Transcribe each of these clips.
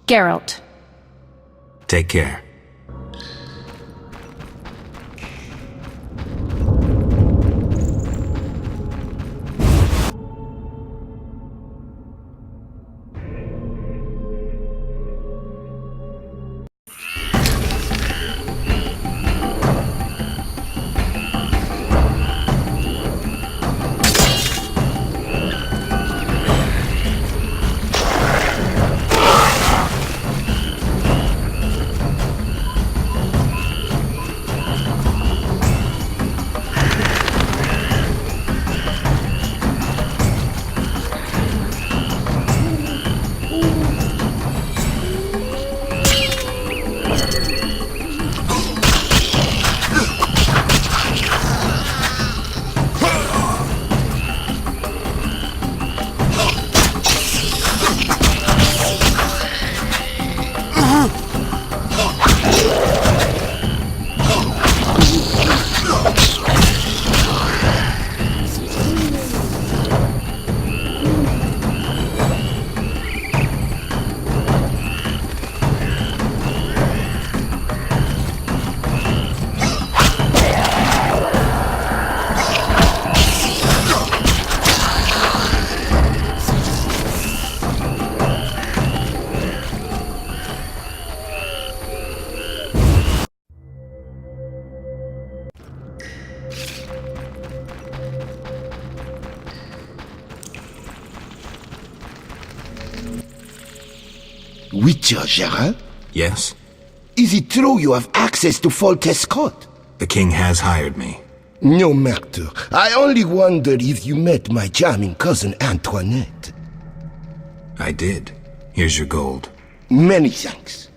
Geralt. Take care. Witcher Geralt? Yes? Is it true you have access to Foltest Court? The king has hired me. No matter. I only wonder if you met my charming cousin Antoinette. I did. Here's your gold. Many thanks.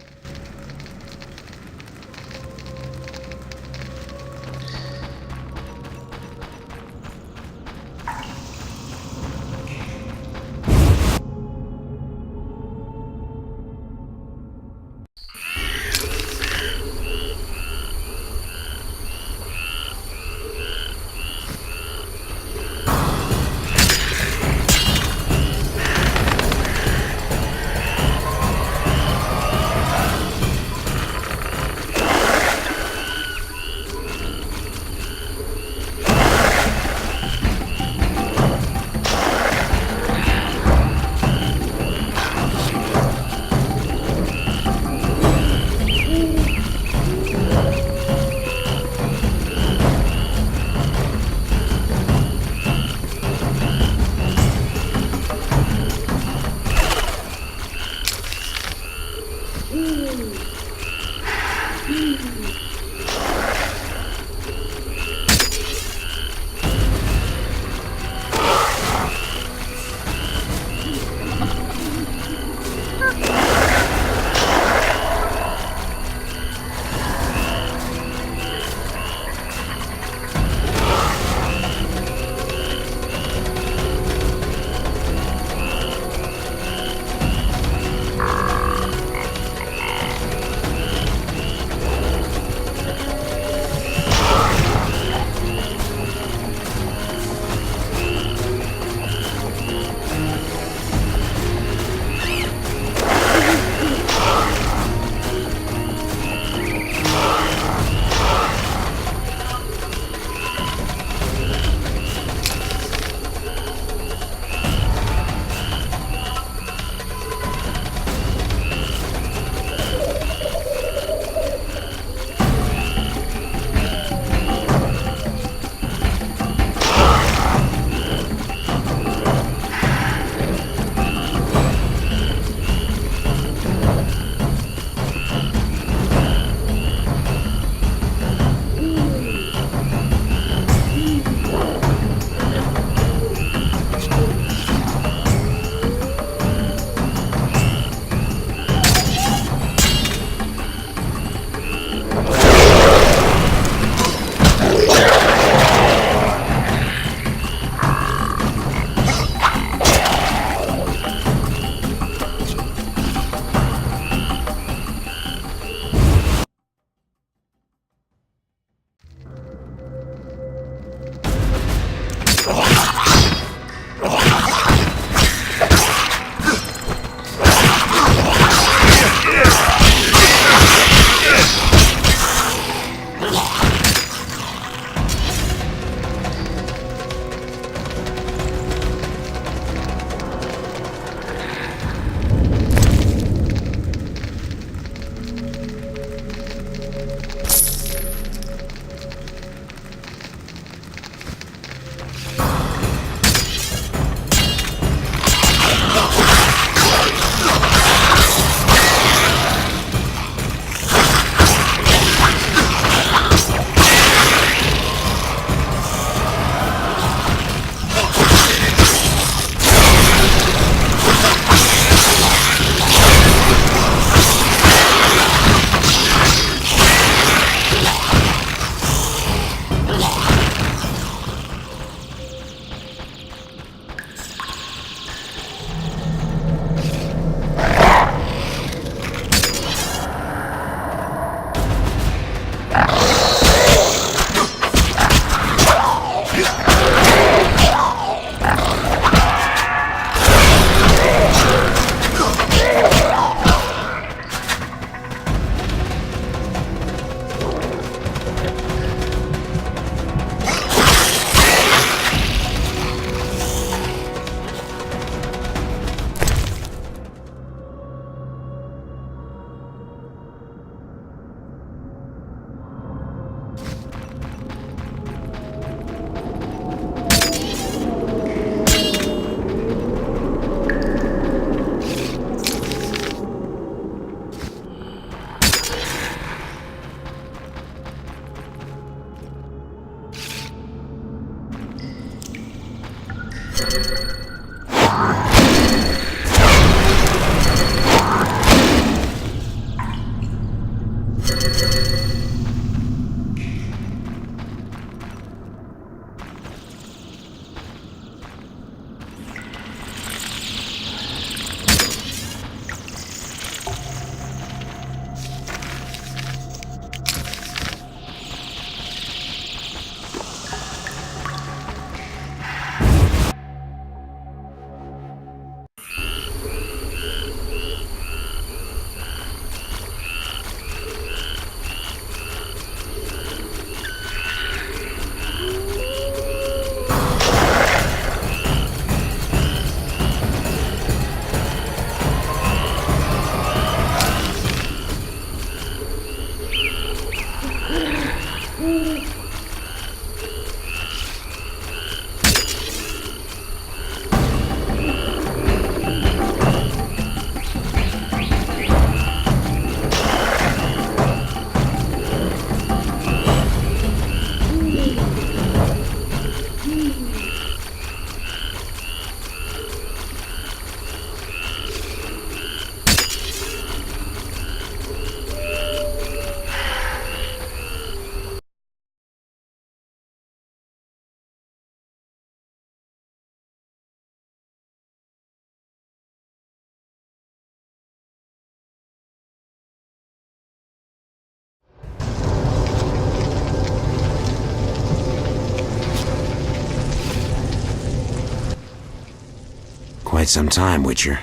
Quite some time, Witcher.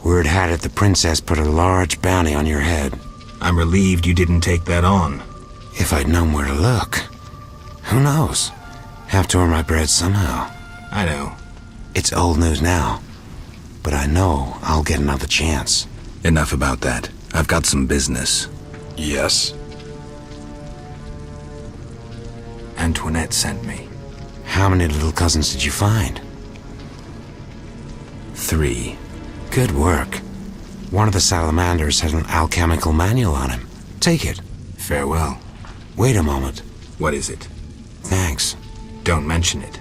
Word had it the princess put a large bounty on your head. I'm relieved you didn't take that on. If I'd known where to look. Who knows? Have to earn my bread somehow. I know. It's old news now. But I know I'll get another chance. Enough about that. I've got some business. Yes? Antoinette sent me. How many little cousins did you find? 3. Good work. One of the salamanders had an alchemical manual on him. Take it. Farewell. Wait a moment. What is it? Thanks. Don't mention it.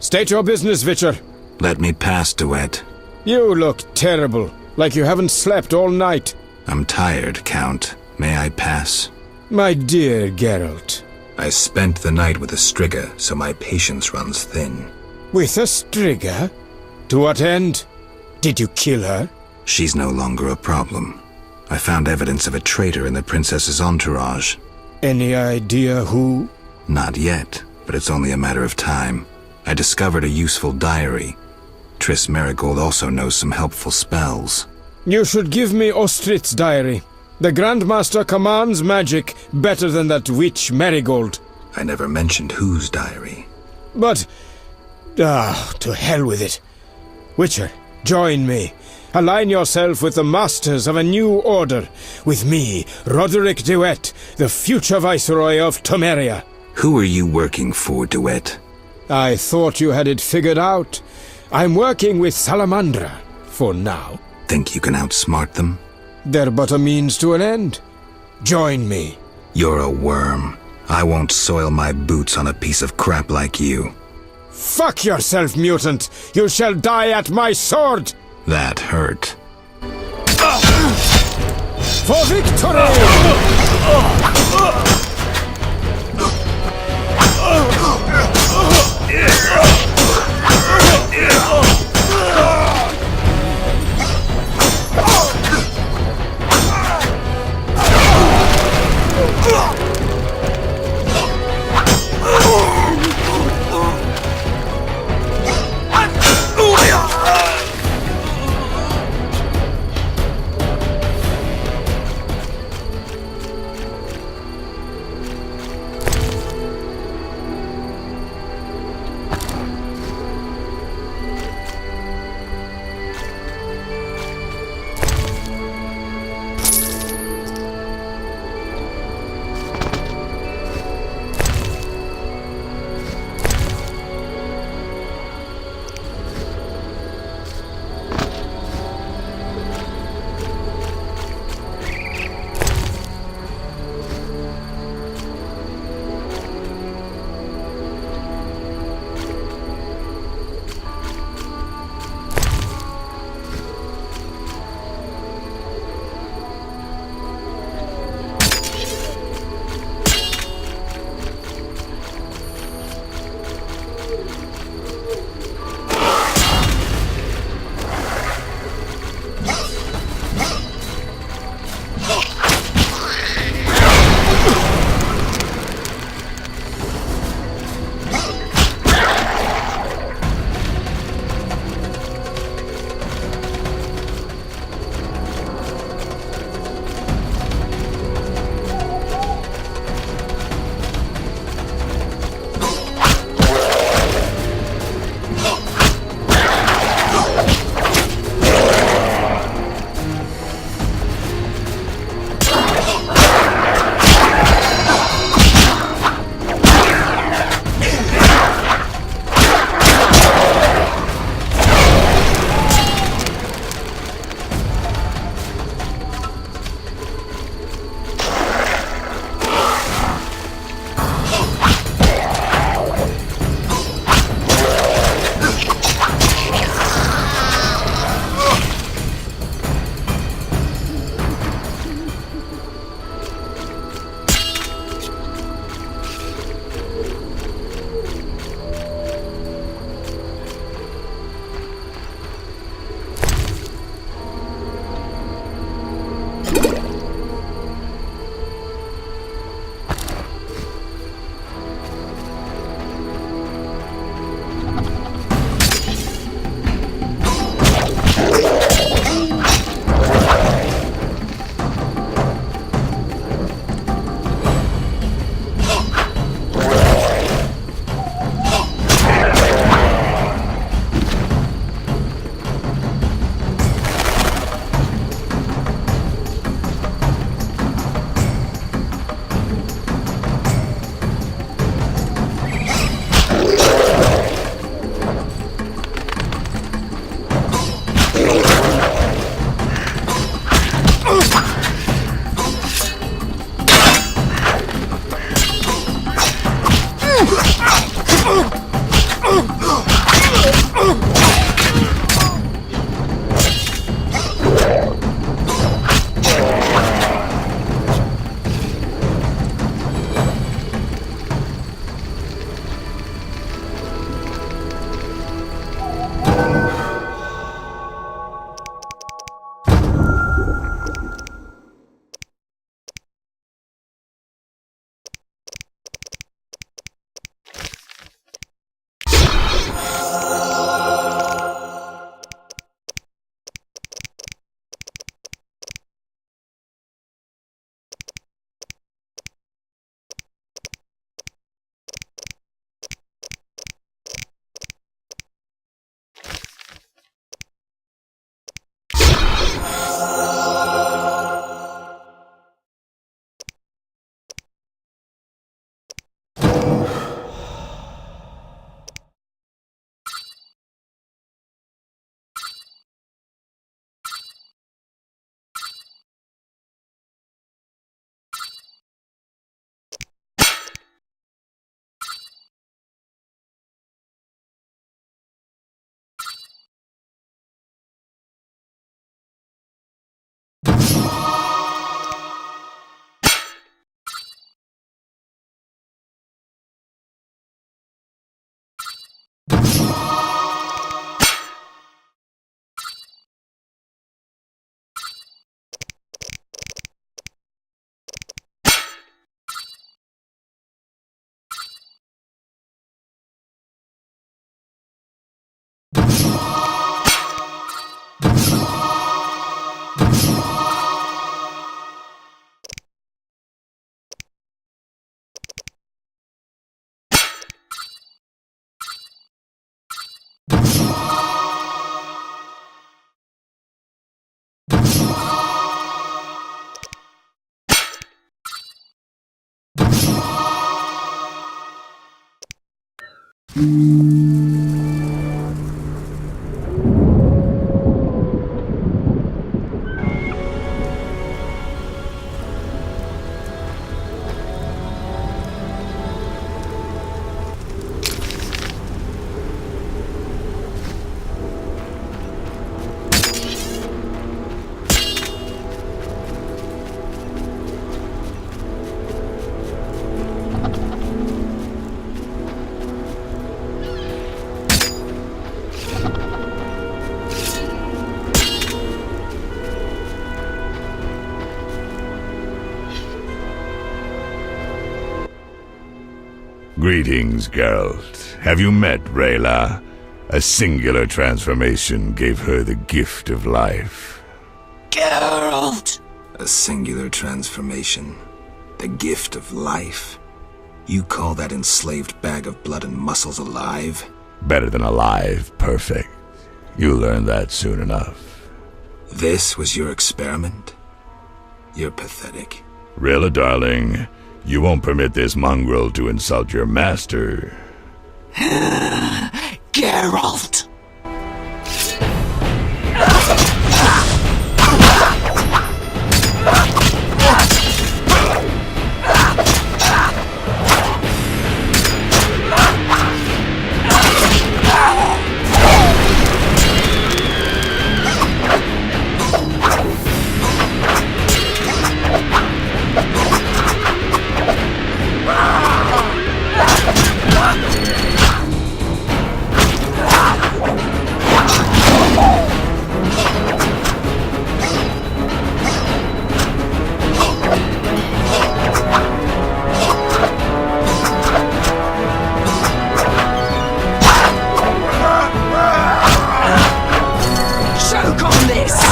State your business, Witcher. Let me pass, Duet. You look terrible, like you haven't slept all night. I'm tired, Count. May I pass? My dear Geralt. I spent the night with a Striga, so my patience runs thin. With a Striga? To what end? Did you kill her? She's no longer a problem. I found evidence of a traitor in the princess's entourage. Any idea who? Not yet, but it's only a matter of time. I discovered a useful diary. Triss Merigold also knows some helpful spells. You should give me Ostrit's diary. The Grandmaster commands magic better than that witch Merigold. I never mentioned whose diary. But... to hell with it. Witcher, join me. Align yourself with the masters of a new order. With me, Roderick Duet, the future Viceroy of Temeria. Who are you working for, Duet? I thought you had it figured out. I'm working with Salamandra, for now. Think you can outsmart them? They're but a means to an end. Join me. You're a worm. I won't soil my boots on a piece of crap like you. Fuck yourself, mutant! You shall die at my sword! That hurt. For victory! Greetings, Geralt. Have you met Rayla? A singular transformation gave her the gift of life. Geralt! A singular transformation. The gift of life. You call that enslaved bag of blood and muscles alive? Better than alive, perfect. You'll learn that soon enough. This was your experiment? You're pathetic. Rayla, darling, you won't permit this mongrel to insult your master. Geralt! Choke on this!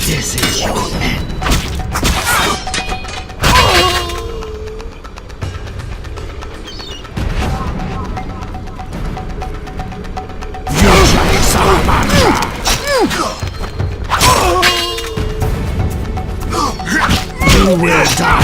This is your end. You will die.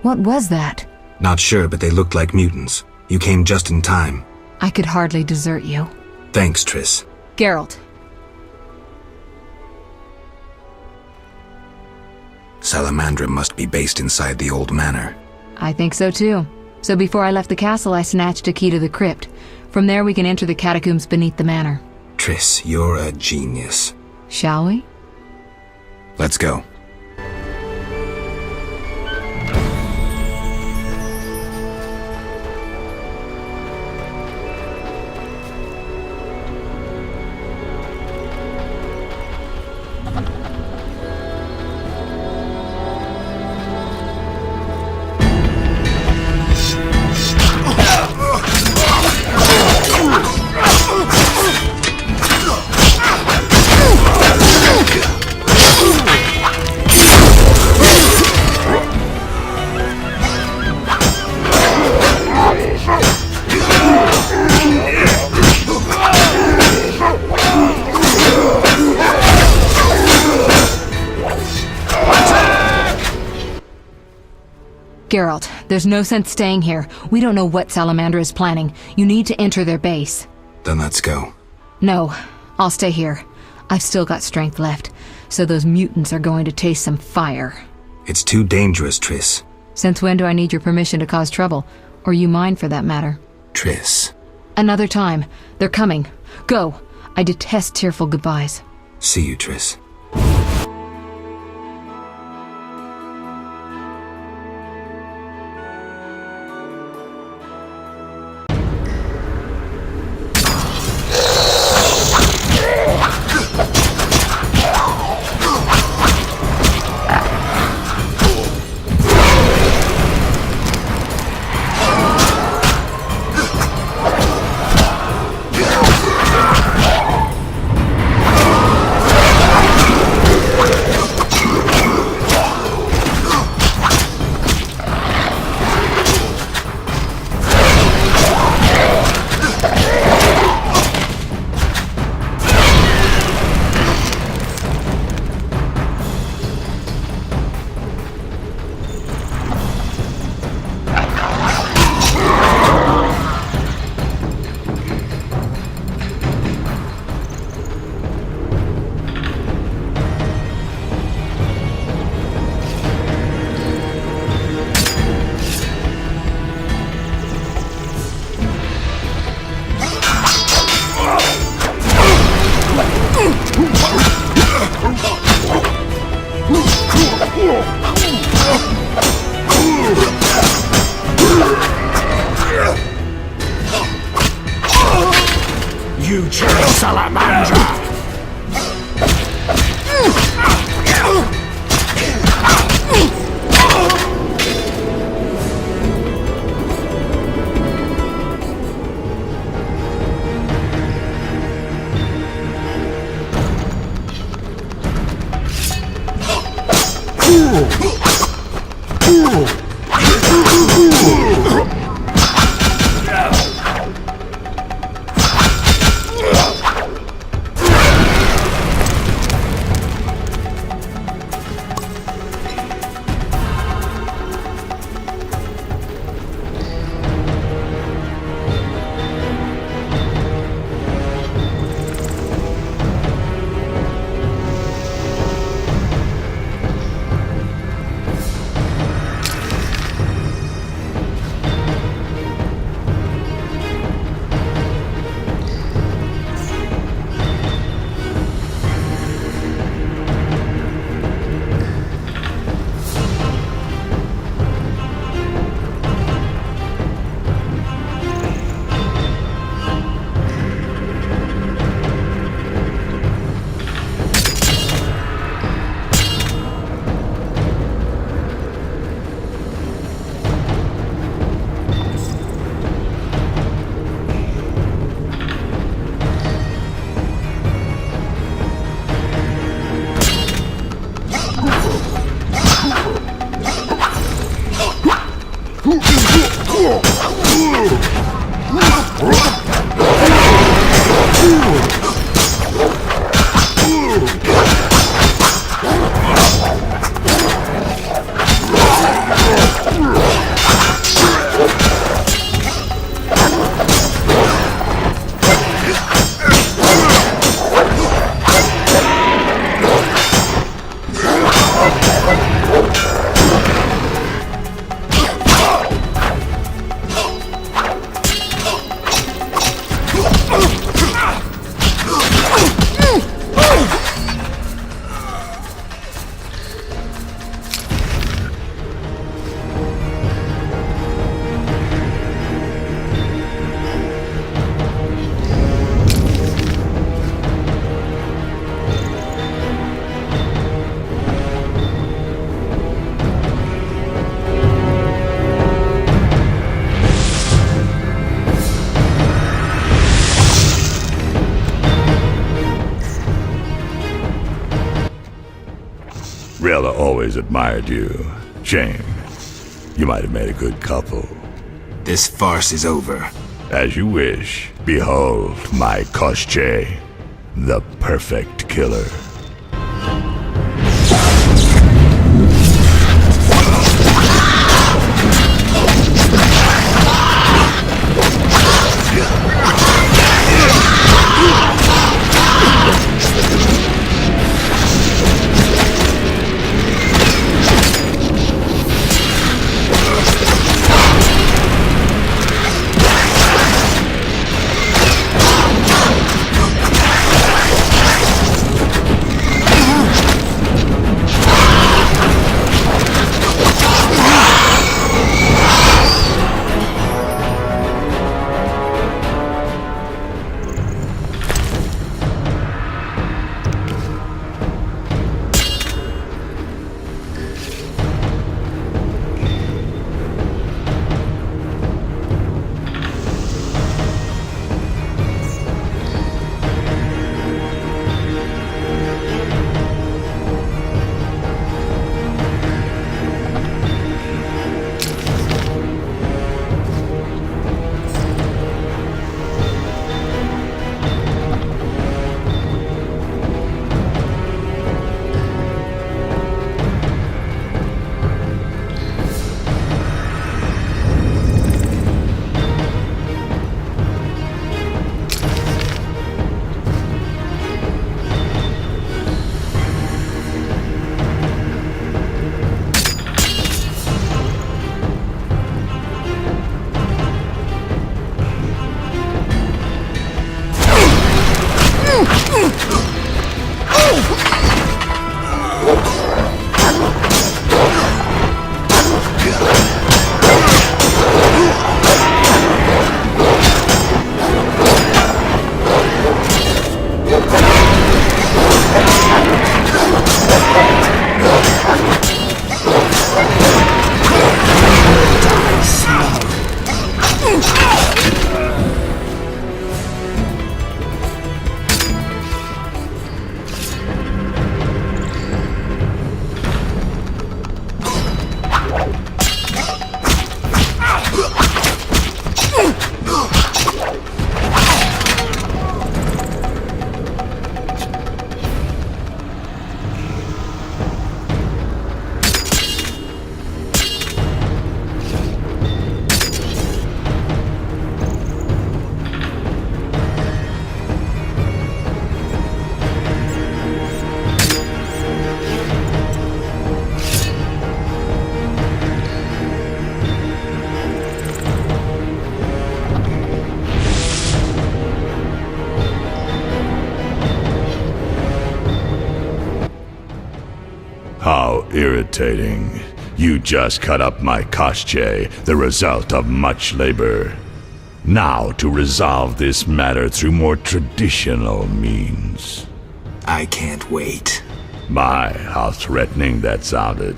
What was that? Not sure, but they looked like mutants. You came just in time. I could hardly desert you. Thanks, Triss. Geralt. Salamandra must be based inside the old manor. I think so too. So before I left the castle, I snatched a key to the crypt. From there we can enter the catacombs beneath the manor. Triss, you're a genius. Shall we? Let's go. Geralt, there's no sense staying here. We don't know what Salamandra is planning. You need to enter their base. Then let's go. No, I'll stay here. I've still got strength left, so those mutants are going to taste some fire. It's too dangerous, Triss. Since when do I need your permission to cause trouble? Or you mine, for that matter? Triss. Another time. They're coming. Go. I detest tearful goodbyes. See you, Triss. You chill, Salamandra! Rayla always admired you. Shame. You might have made a good couple. This farce is over. As you wish. Behold my Koschei, the perfect killer. How irritating. You just cut up my Koschei, the result of much labor. Now to resolve this matter through more traditional means. I can't wait. My, how threatening that sounded.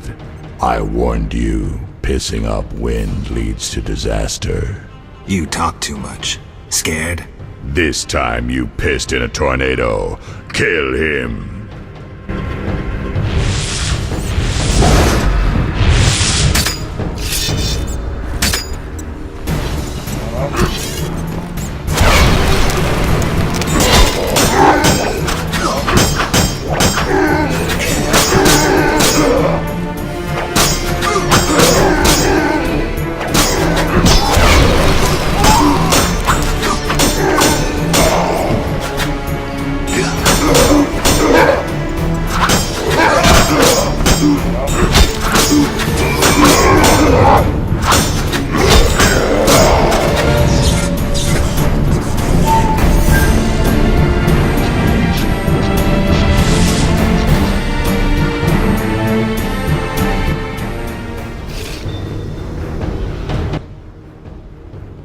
I warned you, pissing up wind leads to disaster. You talk too much. Scared? This time you pissed in a tornado. Kill him.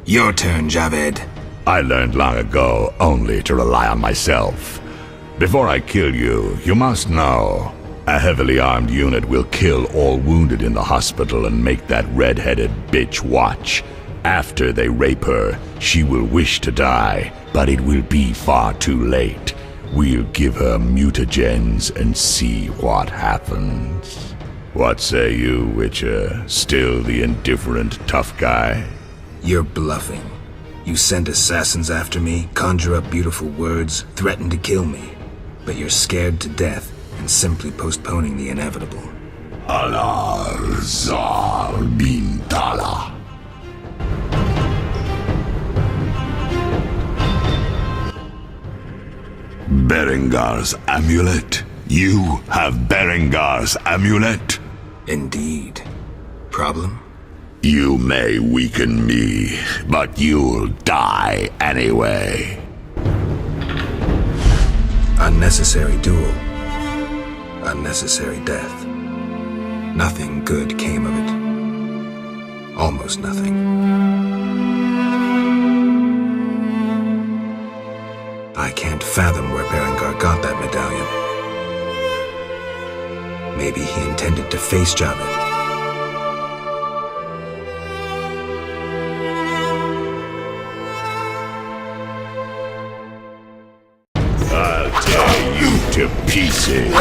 Your turn, Javed. I learned long ago only to rely on myself. Before I kill you, you must know, a heavily armed unit will kill all wounded in the hospital and make that red-headed bitch watch. After they rape her, she will wish to die, but it will be far too late. We'll give her mutagens and see what happens. What say you, Witcher? Still the indifferent tough guy? You're bluffing. You send assassins after me, conjure up beautiful words, threaten to kill me. But you're scared to death and simply postponing the inevitable. Alar Zar bin Tala. Berengar's amulet? You have Berengar's amulet? Indeed. Problem? You may weaken me, but you'll die anyway. Unnecessary duel. Unnecessary death. Nothing good came of it. Almost nothing. I can't fathom where Berengar got that medallion. Maybe he intended to face Javed. I'll tear you to pieces.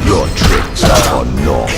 Your tricks are naught.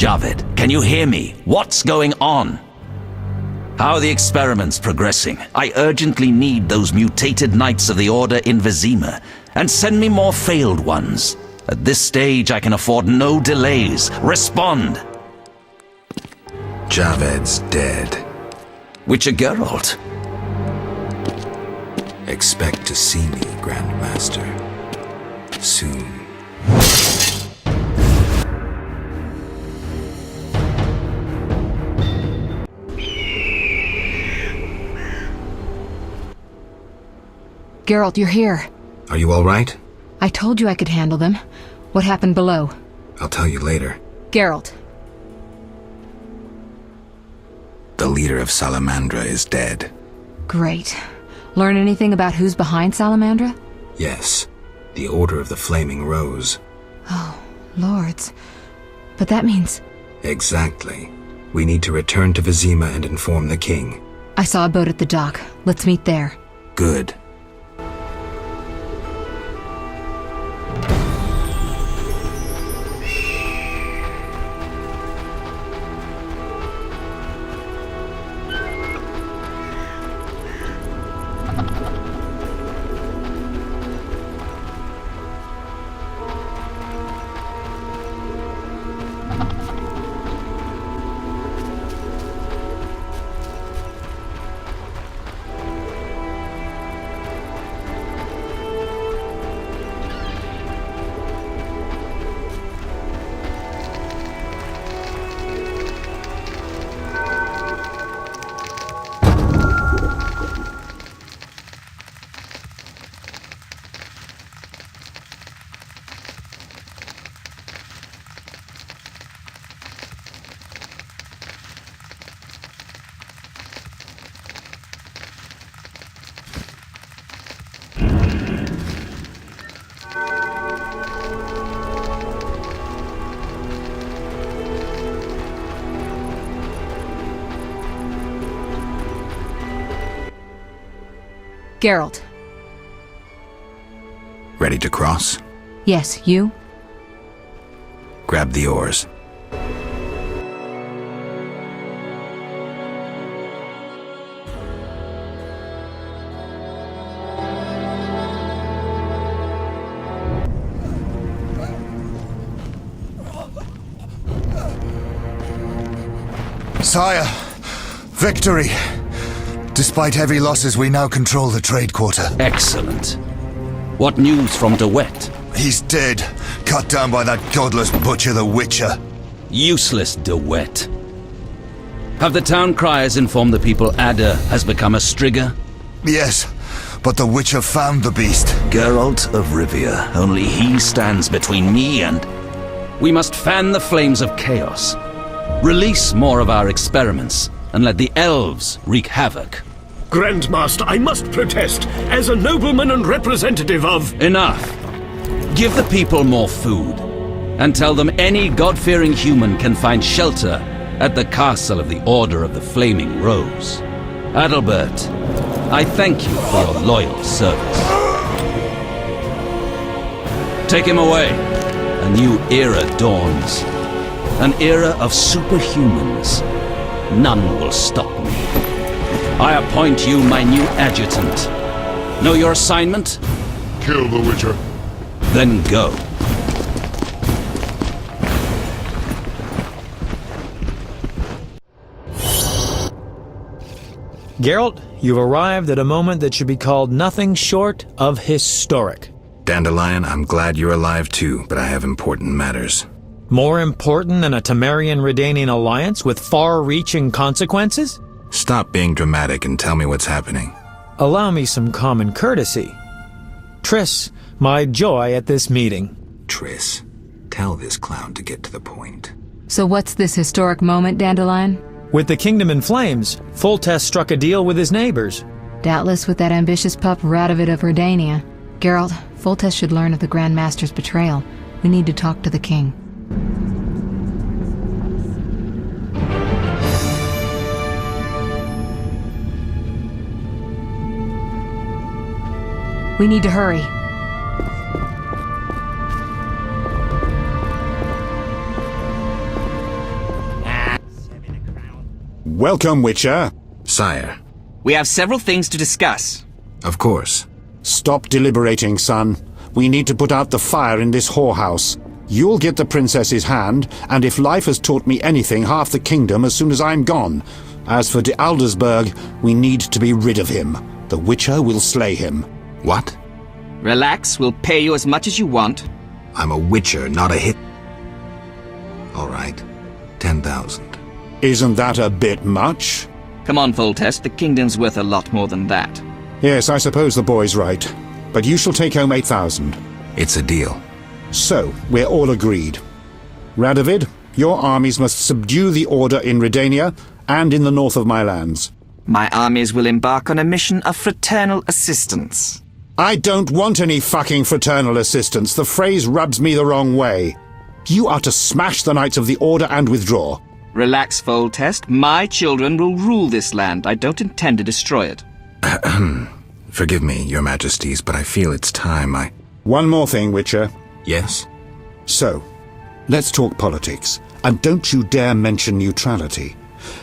Javed, can you hear me? What's going on? How are the experiments progressing? I urgently need those mutated Knights of the Order in Vizima, and send me more failed ones. At this stage, I can afford no delays. Respond! Javed's dead. Witcher Geralt. Expect to see me, Grandmaster. Soon. Geralt, you're here. Are you all right? I told you I could handle them. What happened below? I'll tell you later. Geralt. The leader of Salamandra is dead. Great. Learn anything about who's behind Salamandra? Yes. The Order of the Flaming Rose. Oh, lords. But that means... Exactly. We need to return to Vizima and inform the king. I saw a boat at the dock. Let's meet there. Good. Geralt. Ready to cross? Yes, you? Grab the oars. Sire, victory! Despite heavy losses, we now control the trade quarter. Excellent. What news from De Wet? He's dead, cut down by that godless butcher, the Witcher. Useless De Wet. Have the town criers informed the people Ada has become a Striga? Yes, but the Witcher found the beast. Geralt of Rivia. Only he stands between me and... We must fan the flames of chaos. Release more of our experiments, and let the elves wreak havoc. Grandmaster, I must protest, as a nobleman and representative of... Enough. Give the people more food, and tell them any God-fearing human can find shelter at the castle of the Order of the Flaming Rose. Adalbert, I thank you for your loyal service. Take him away. A new era dawns. An era of superhumans. None will stop me. I appoint you my new adjutant. Know your assignment? Kill the Witcher. Then go. Geralt, you've arrived at a moment that should be called nothing short of historic. Dandelion, I'm glad you're alive too, but I have important matters. More important than a Temerian-Redanian alliance with far-reaching consequences? Stop being dramatic and tell me what's happening. Allow me some common courtesy. Triss, my joy at this meeting. Triss, tell this clown to get to the point. So what's this historic moment, Dandelion? With the kingdom in flames, Foltest struck a deal with his neighbors. Doubtless with that ambitious pup Radovid of Redania. Geralt, Foltest should learn of the Grand Master's betrayal. We need to talk to the king. We need to hurry. Welcome, Witcher. Sire. We have several things to discuss. Of course. Stop deliberating, son. We need to put out the fire in this whorehouse. You'll get the princess's hand, and if life has taught me anything, half the kingdom as soon as I'm gone. As for de Aldersberg, we need to be rid of him. The Witcher will slay him. What? Relax, we'll pay you as much as you want. I'm a Witcher, not a hit. All right. 10,000. Isn't that a bit much? Come on, Foltest, the kingdom's worth a lot more than that. Yes, I suppose the boy's right. But you shall take home 8,000. It's a deal. So, we're all agreed. Radovid, your armies must subdue the Order in Redania and in the north of my lands. My armies will embark on a mission of fraternal assistance. I don't want any fucking fraternal assistance. The phrase rubs me the wrong way. You are to smash the Knights of the Order and withdraw. Relax, Foltest. My children will rule this land. I don't intend to destroy it. Forgive me, your majesties, but I feel it's time One more thing, Witcher. Yes? So, let's talk politics. And don't you dare mention neutrality.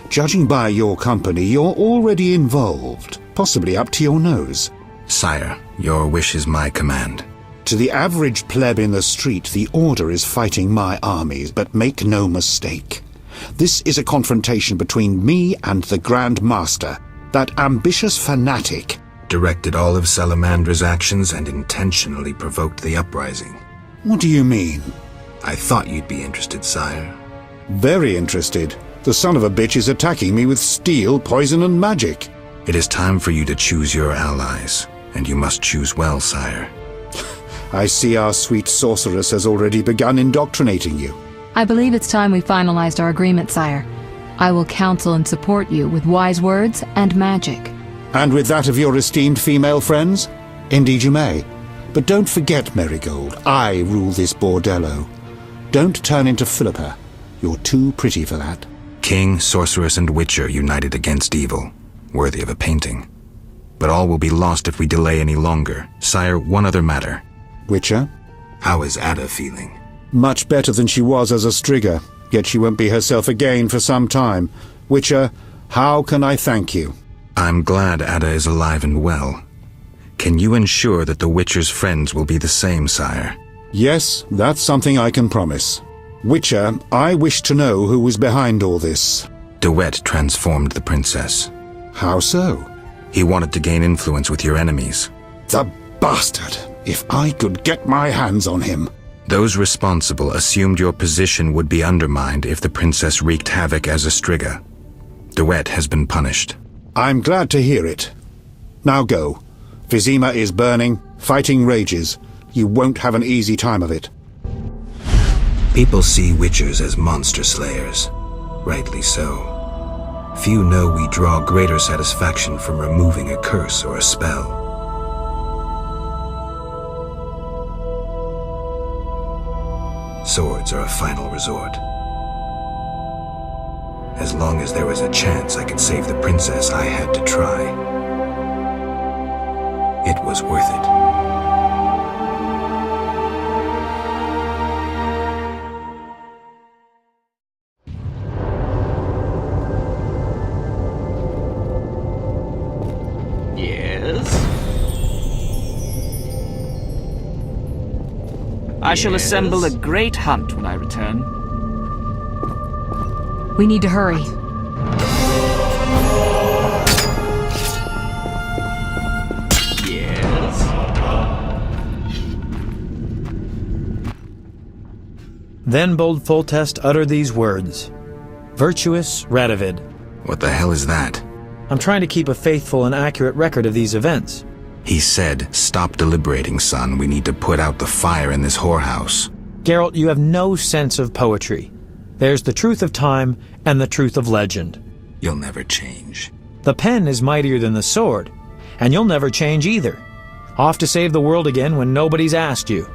Judging by your company, you're already involved. Possibly up to your nose. Sire, your wish is my command. To the average pleb in the street, the Order is fighting my armies, but make no mistake. This is a confrontation between me and the Grand Master, that ambitious fanatic. Directed all of Salamandra's actions and intentionally provoked the uprising. What do you mean? I thought you'd be interested, sire. Very interested. The son of a bitch is attacking me with steel, poison, and magic. It is time for you to choose your allies, and you must choose well, sire. I see our sweet sorceress has already begun indoctrinating you. I believe it's time we finalized our agreement, sire. I will counsel and support you with wise words and magic. And with that of your esteemed female friends? Indeed you may. But don't forget, Marigold, I rule this bordello. Don't turn into Philippa. You're too pretty for that. King, sorceress, and witcher united against evil. Worthy of a painting. but all will be lost if we delay any longer. Sire, one other matter. Witcher? How is Ada feeling? Much better than she was as a Striga, yet she won't be herself again for some time. Witcher, how can I thank you? I'm glad Ada is alive and well. Can you ensure that the Witcher's friends will be the same, sire? Yes, that's something I can promise. Witcher, I wish to know who was behind all this. De Wet transformed the princess. How so? He wanted to gain influence with your enemies. The bastard! If I could get my hands on him. Those responsible assumed your position would be undermined if the princess wreaked havoc as a Striga. De Wet has been punished. I'm glad to hear it. Now go. Vizima is burning, fighting rages. You won't have an easy time of it. People see Witchers as monster slayers. Rightly so. Few know we draw greater satisfaction from removing a curse or a spell. Swords are a final resort. As long as there was a chance I could save the princess, I had to try. It was worth it. I shall assemble a great hunt when I return. We need to hurry. Yes? Then bold Foltest uttered these words. Virtuous Radovid. What the hell is that? I'm trying to keep a faithful and accurate record of these events. He said, "Stop deliberating, son. We need to put out the fire in this whorehouse." Geralt, you have no sense of poetry. There's the truth of time and the truth of legend. You'll never change. The pen is mightier than the sword, and you'll never change either. Off to save the world again when nobody's asked you.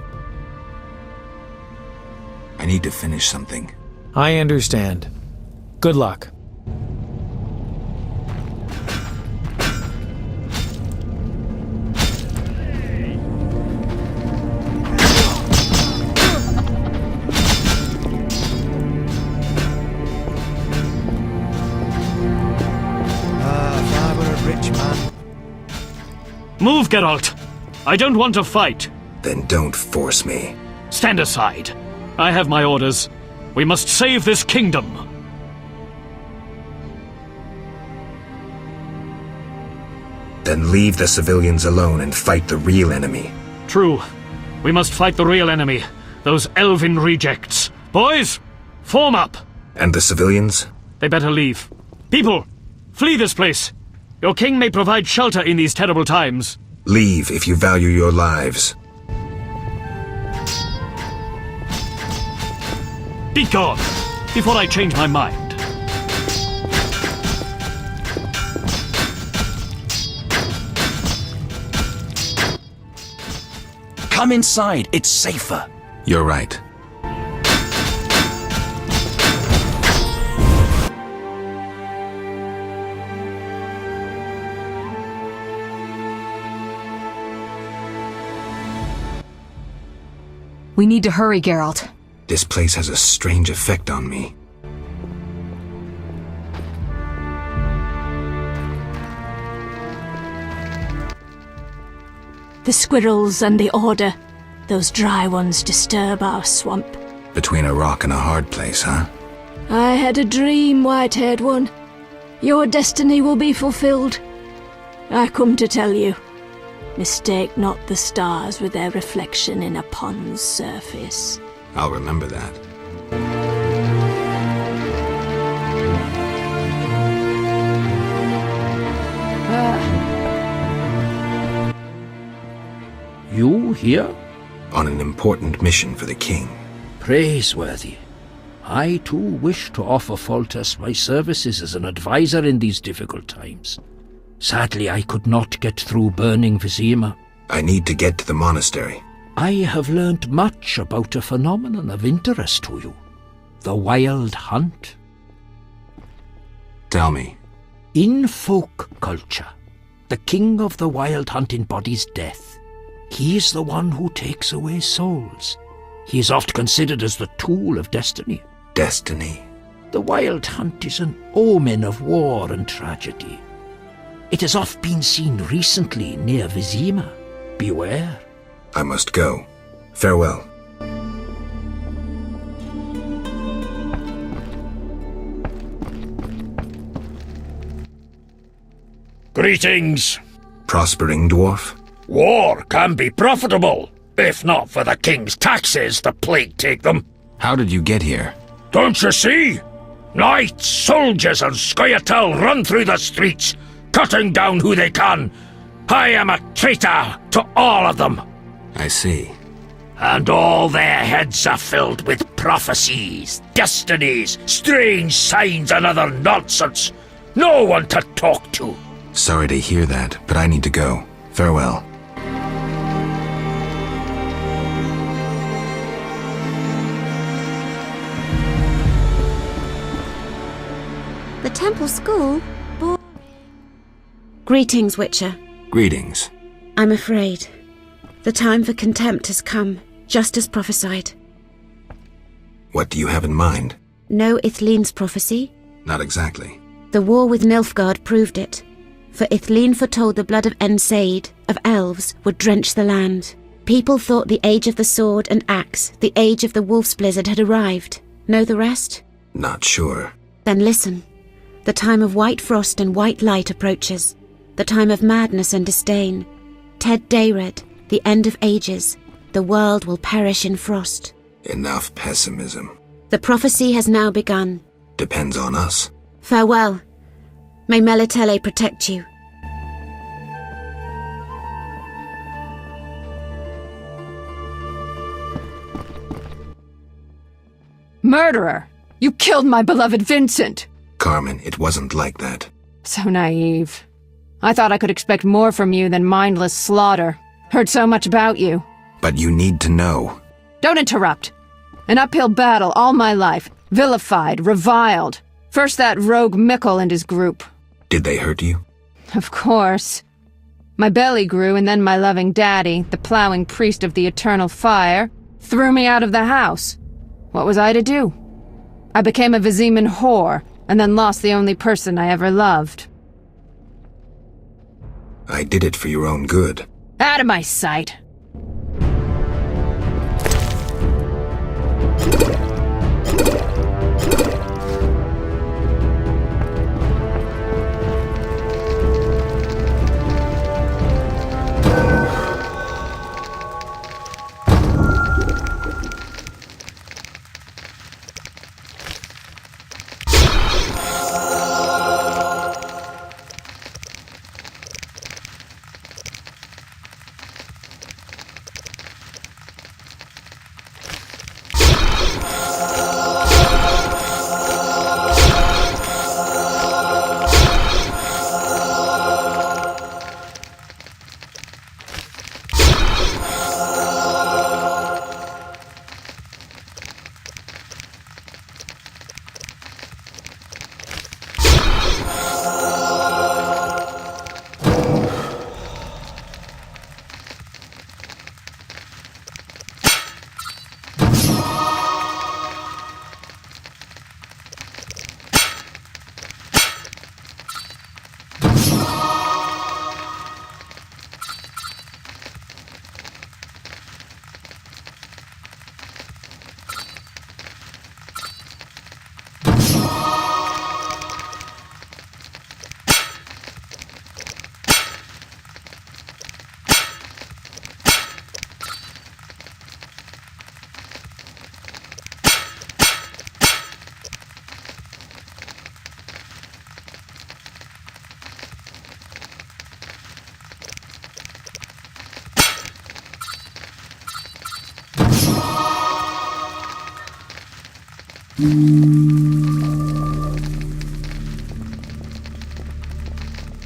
I need to finish something. I understand. Good luck. Move, Geralt! I don't want to fight. Then don't force me. Stand aside. I have my orders. We must save this kingdom. Then leave the civilians alone and fight the real enemy. True. We must fight the real enemy. Those elven rejects. Boys, form up! And the civilians? They better leave. People, flee this place. Your king may provide shelter in these terrible times. Leave if you value your lives. Be gone, before I change my mind. Come inside, it's safer. You're right. We need to hurry, Geralt. This place has a strange effect on me. The squirrels and the Order. Those dry ones disturb our swamp. Between a rock and a hard place, huh? I had a dream, white-haired one. Your destiny will be fulfilled. I come to tell you. Mistake not the stars with their reflection in a pond's surface. I'll remember that. You here? On an important mission for the king. Praiseworthy. I too wish to offer Foltest my services as an advisor in these difficult times. Sadly, I could not get through burning Vizima. I need to get to the monastery. I have learned much about a phenomenon of interest to you. The Wild Hunt. Tell me. In folk culture, the king of the Wild Hunt embodies death. He is the one who takes away souls. He is oft considered as the tool of destiny. Destiny? The Wild Hunt is an omen of war and tragedy. It has oft been seen recently near Vizima. Beware. I must go. Farewell. Greetings. Prospering dwarf? War can be profitable, if not for the king's taxes, the plague take them. How did you get here? Don't you see? Knights, soldiers, and Scoia'tael run through the streets, cutting down who they can. I am a traitor to all of them. I see. And all their heads are filled with prophecies, destinies, strange signs, and other nonsense. No one to talk to. Sorry to hear that, but I need to go. Farewell. The temple school? Greetings, Witcher. Greetings. I'm afraid. The time for contempt has come, just as prophesied. What do you have in mind? Know Ithleen's prophecy? Not exactly. The war with Nilfgaard proved it. For Ithleen foretold the blood of Ensaid, of elves, would drench the land. People thought the age of the sword and axe, the age of the wolf's blizzard had arrived. Know the rest? Not sure. Then listen. The time of white frost and white light approaches. The time of madness and disdain. Ted Dayred, the end of ages. The world will perish in frost. Enough pessimism. The prophecy has now begun. Depends on us. Farewell. May Melitele protect you. Murderer! You killed my beloved Vincent! Carmen, it wasn't like that. So naive. I thought I could expect more from you than mindless slaughter. Heard so much about you. But you need to know. Don't interrupt. An uphill battle all my life. Vilified, reviled. First that rogue Mikkel and his group. Did they hurt you? Of course. My belly grew, and then my loving daddy, the plowing priest of the eternal fire, threw me out of the house. What was I to do? I became a Viziman whore, and then lost the only person I ever loved. I did it for your own good. Out of my sight!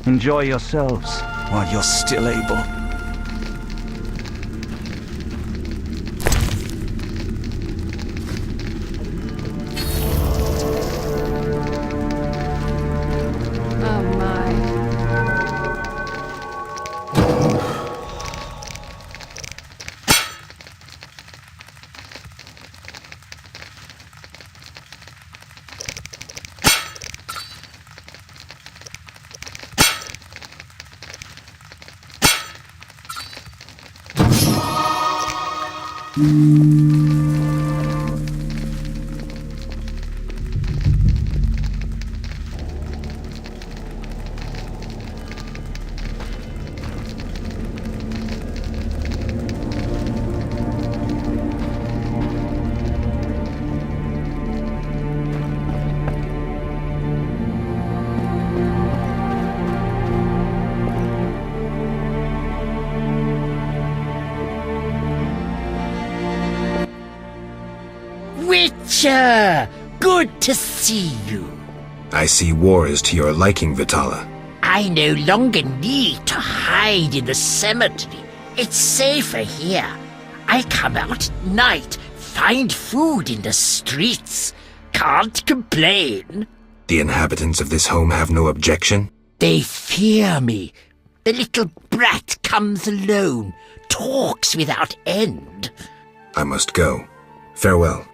Enjoy yourselves while you're still able. Witcher! Good to see you. I see war is to your liking, Vitala. I no longer need to hide in the cemetery. It's safer here. I come out at night, find food in the streets. Can't complain. The inhabitants of this home have no objection? They fear me. The little brat comes alone, talks without end. I must go. Farewell.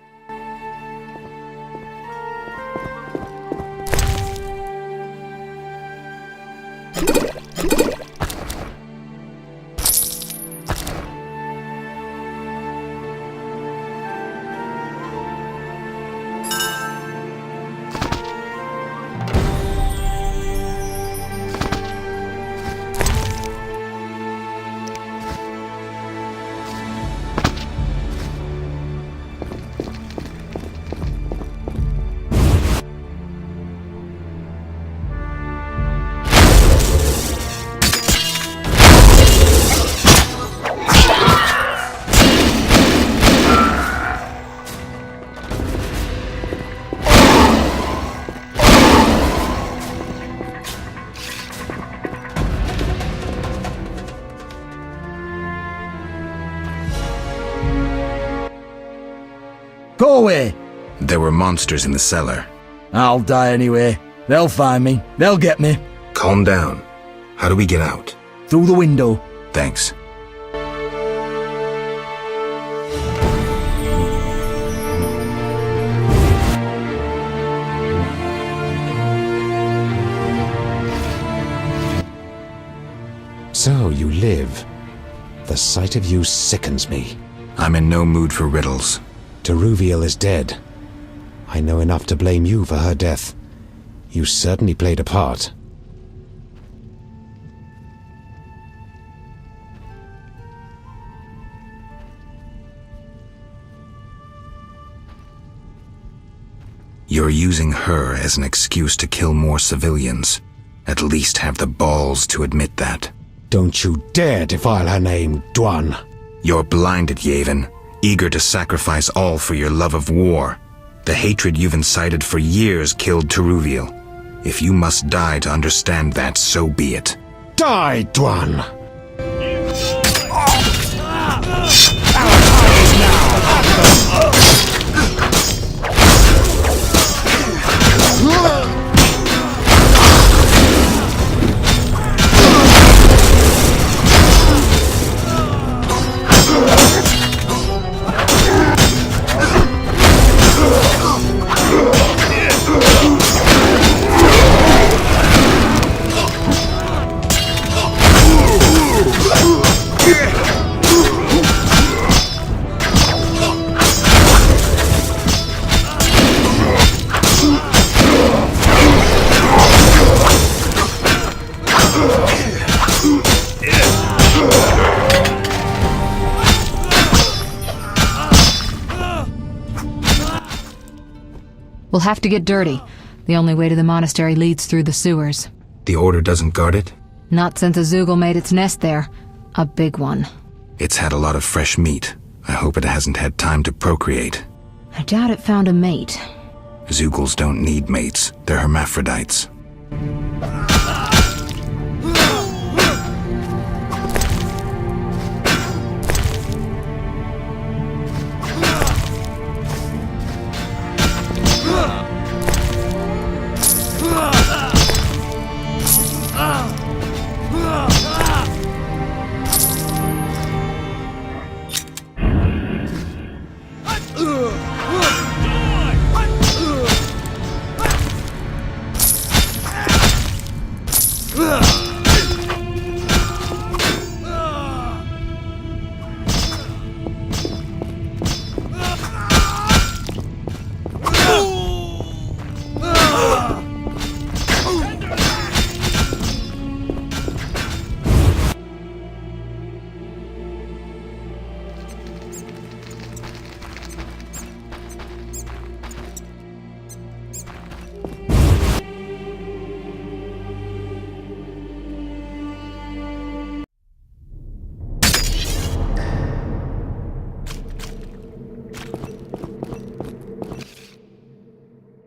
Go away! There were monsters in the cellar. I'll die anyway. They'll find me. They'll get me. Calm down. How do we get out? Through the window. Thanks. So you live. The sight of you sickens me. I'm in no mood for riddles. Teruviel is dead. I know enough to blame you for her death. You certainly played a part. You're using her as an excuse to kill more civilians. At least have the balls to admit that. Don't you dare defile her name, Dwan. You're blinded, Yavin, eager to sacrifice all for your love of war. The hatred you've incited for years killed Teruviel. If you must die to understand that, so be it. Die, Dwan! We'll have to get dirty. The only way to the monastery leads through the sewers. The Order doesn't guard it? Not since Azugel made its nest there. A big one. It's had a lot of fresh meat. I hope it hasn't had time to procreate. I doubt it found a mate. Zugels don't need mates. They're hermaphrodites.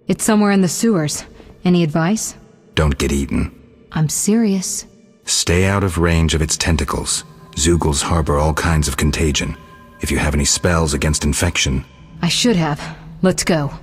It's somewhere in the sewers. Any advice? Don't get eaten. I'm serious. Stay out of range of its tentacles. Zeugles harbor all kinds of contagion. If you have any spells against infection... I should have. Let's go.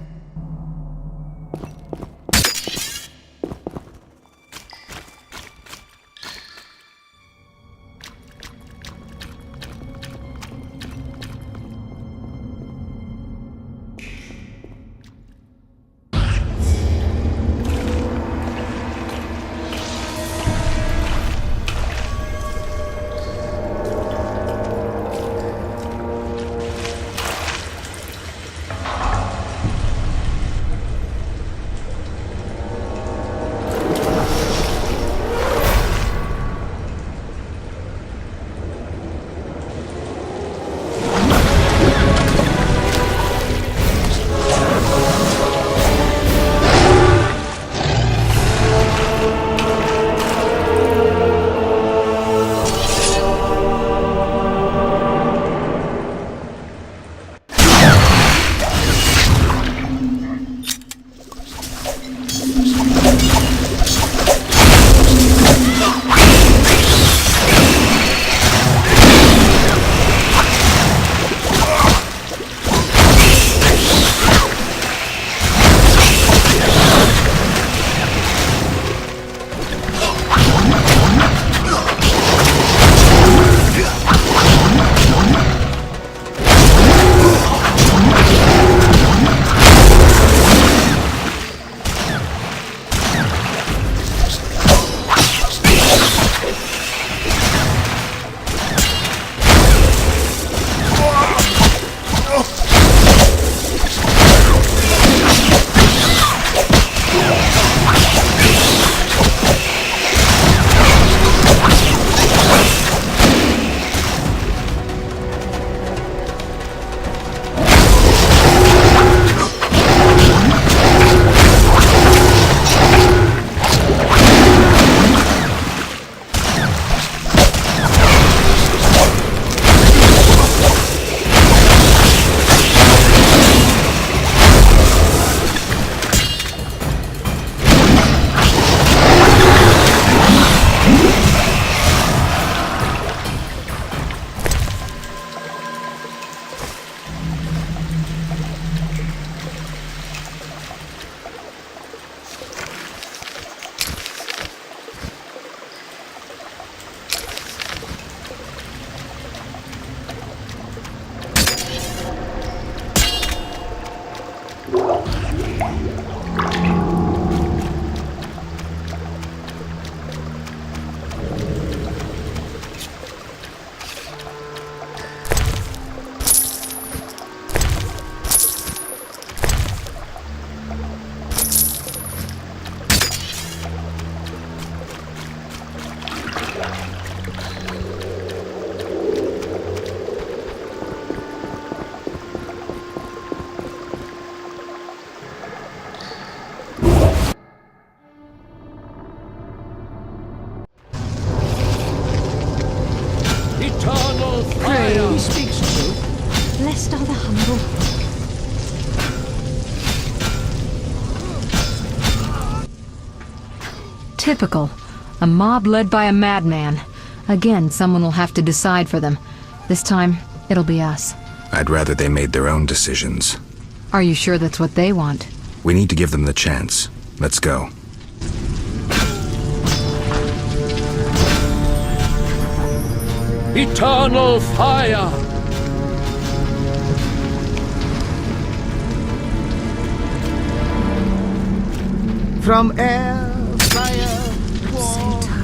Blessed are the humble. Typical. A mob led by a madman. Again, someone will have to decide for them. This time, it'll be us. I'd rather they made their own decisions. Are you sure that's what they want? We need to give them the chance. Let's go. Eternal fire! From air, fire, so tired.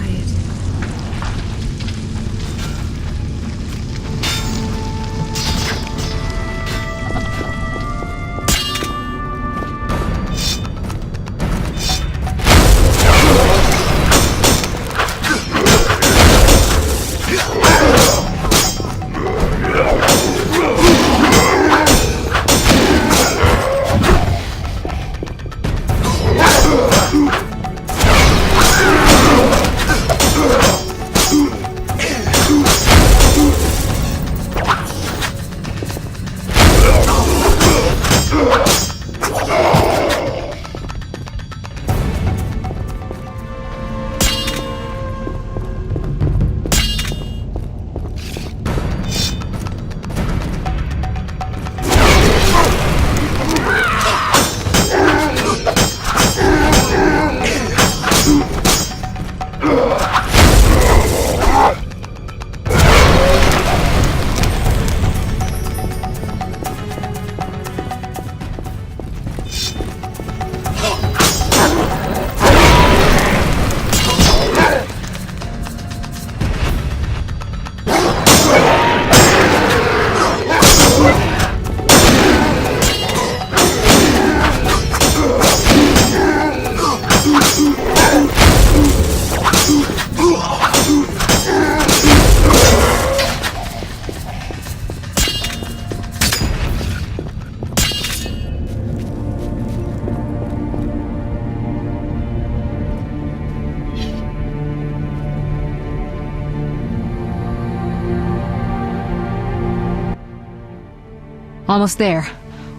Almost there.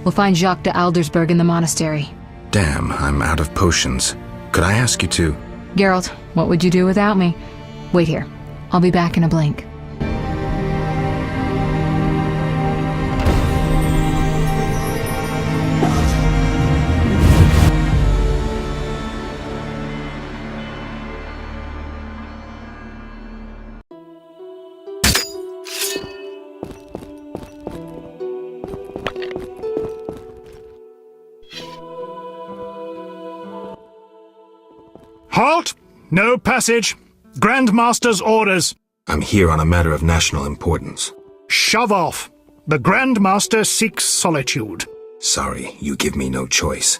We'll find Jacques de Aldersberg in the monastery. Damn, I'm out of potions. Could I ask you to... Geralt, what would you do without me? Wait here. I'll be back in a blink. Halt! No passage. Grandmaster's orders. I'm here on a matter of national importance. Shove off. The Grandmaster seeks solitude. Sorry, you give me no choice.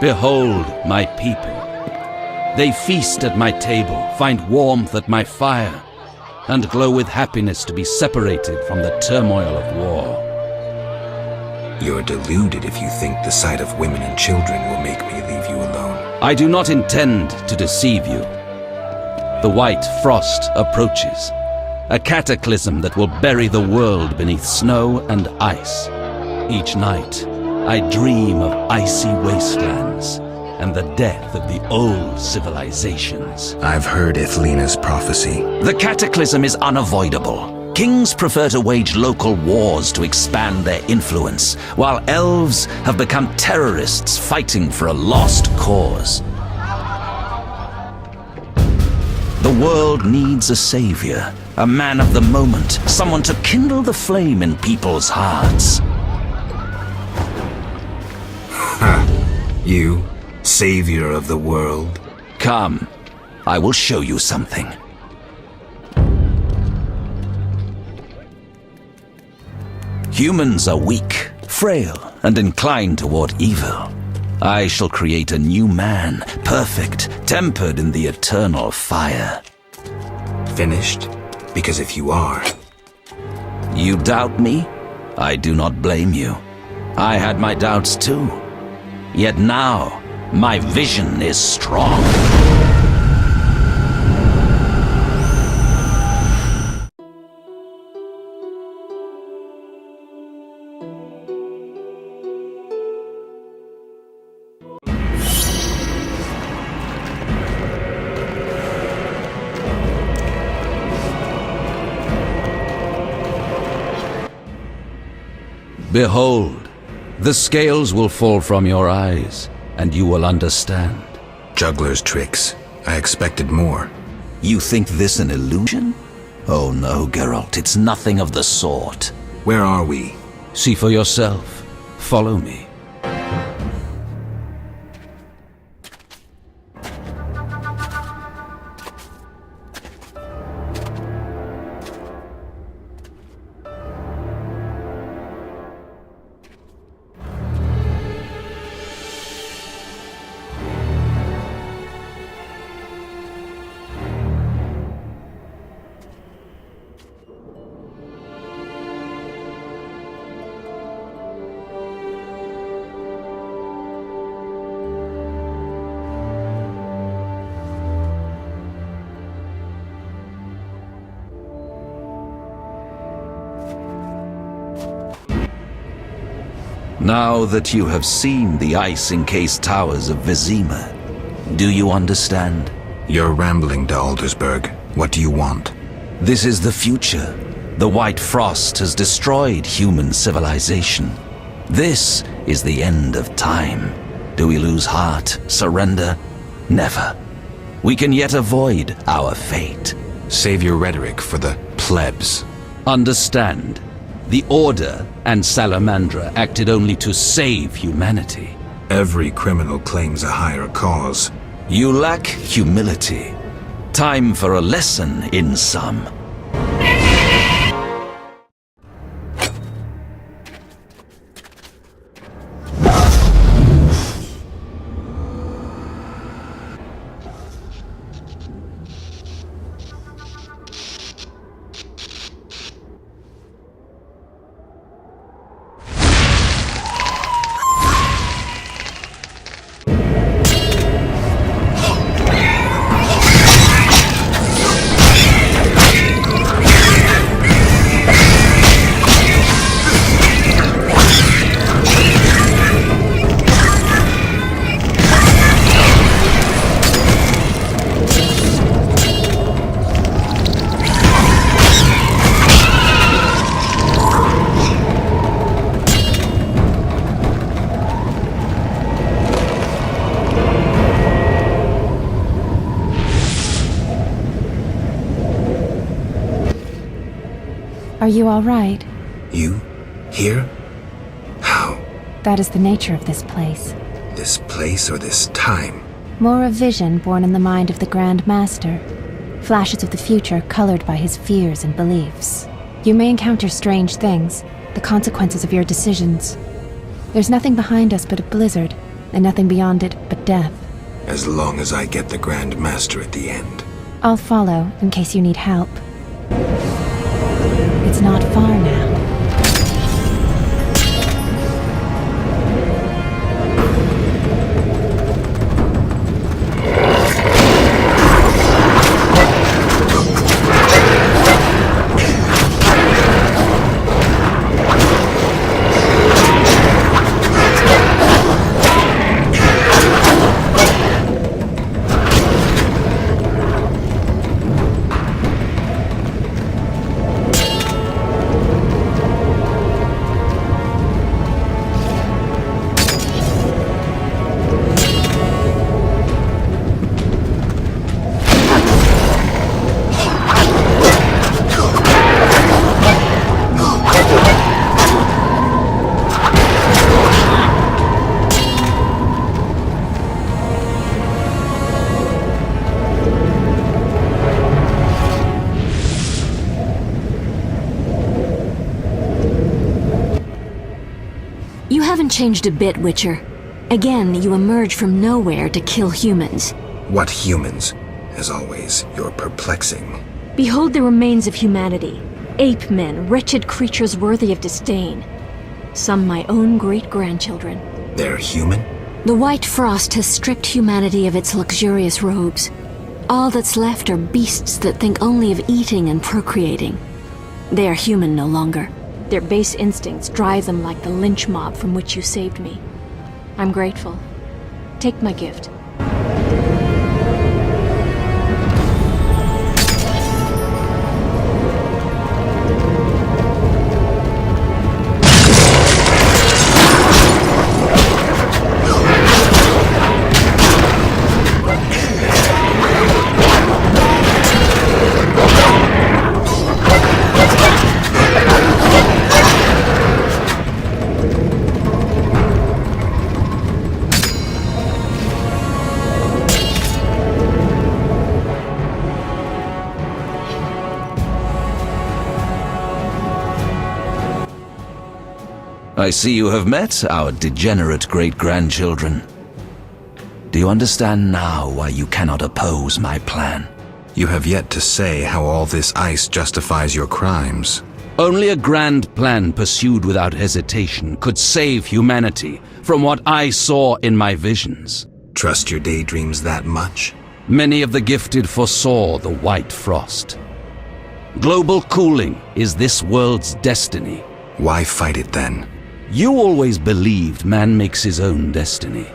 Behold my people. They feast at my table, find warmth at my fire, and glow with happiness to be separated from the turmoil of war. You're deluded if you think the sight of women and children will make me leave you alone. I do not intend to deceive you. The white frost approaches, a cataclysm that will bury the world beneath snow and ice. Each night, I dream of icy wastelands and the death of the old civilizations. I've heard Ithlena's prophecy. The cataclysm is unavoidable. Kings prefer to wage local wars to expand their influence, while elves have become terrorists fighting for a lost cause. The world needs a savior, a man of the moment, someone to kindle the flame in people's hearts. You, savior of the world? Come, I will show you something. Humans are weak, frail, and inclined toward evil. I shall create a new man, perfect, tempered in the eternal fire. Finished? Because if you are... You doubt me? I do not blame you. I had my doubts too. Yet now, my vision is strong. Behold, the scales will fall from your eyes, and you will understand. Juggler's tricks. I expected more. You think this an illusion? Oh no, Geralt, it's nothing of the sort. Where are we? See for yourself. Follow me. Now that you have seen the ice-encased towers of Vizima, do you understand? You're rambling to Aldersburg. What do you want? This is the future. The White Frost has destroyed human civilization. This is the end of time. Do we lose heart, surrender? Never. We can yet avoid our fate. Save your rhetoric for the plebs. Understand. The Order and Salamandra acted only to save humanity. Every criminal claims a higher cause. You lack humility. Time for a lesson in some. Are you all right? You? Here? How? That is the nature of this place. This place or this time? More a vision born in the mind of the Grand Master. Flashes of the future colored by his fears and beliefs. You may encounter strange things, the consequences of your decisions. There's nothing behind us but a blizzard, and nothing beyond it but death. As long as I get the Grand Master at the end. I'll follow in case you need help. It's not far now. You haven't changed a bit, Witcher. Again, you emerge from nowhere to kill humans. What humans? As always, you're perplexing. Behold the remains of humanity. Ape men, wretched creatures worthy of disdain. Some my own great-grandchildren. They're human? The white frost has stripped humanity of its luxurious robes. All that's left are beasts that think only of eating and procreating. They are human no longer. Their base instincts drive them like the lynch mob from which you saved me. I'm grateful. Take my gift. I see you have met our degenerate great-grandchildren. Do you understand now why you cannot oppose my plan? You have yet to say how all this ice justifies your crimes. Only a grand plan pursued without hesitation could save humanity from what I saw in my visions. Trust your daydreams that much? Many of the gifted foresaw the white frost. Global cooling is this world's destiny. Why fight it then? You always believed man makes his own destiny.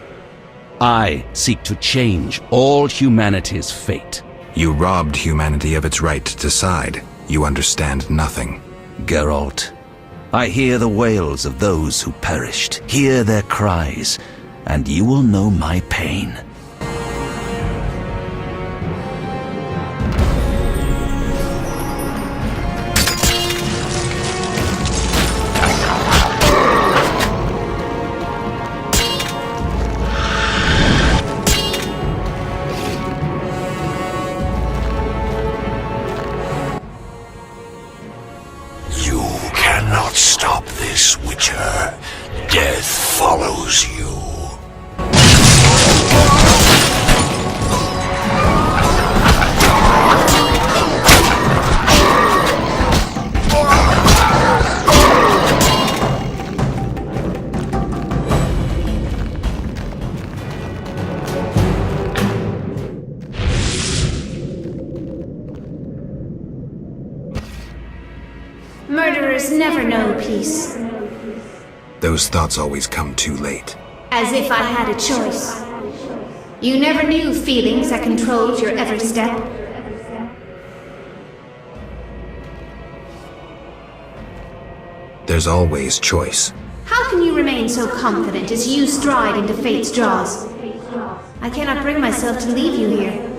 I seek to change all humanity's fate. You robbed humanity of its right to decide. You understand nothing. Geralt, I hear the wails of those who perished, hear their cries, and you will know my pain. Stop this, Witcher. Death follows you. Murderers never know peace. Those thoughts always come too late. As if I had a choice. You never knew feelings that controlled your every step. There's always choice. How can you remain so confident as you stride into fate's jaws? I cannot bring myself to leave you here.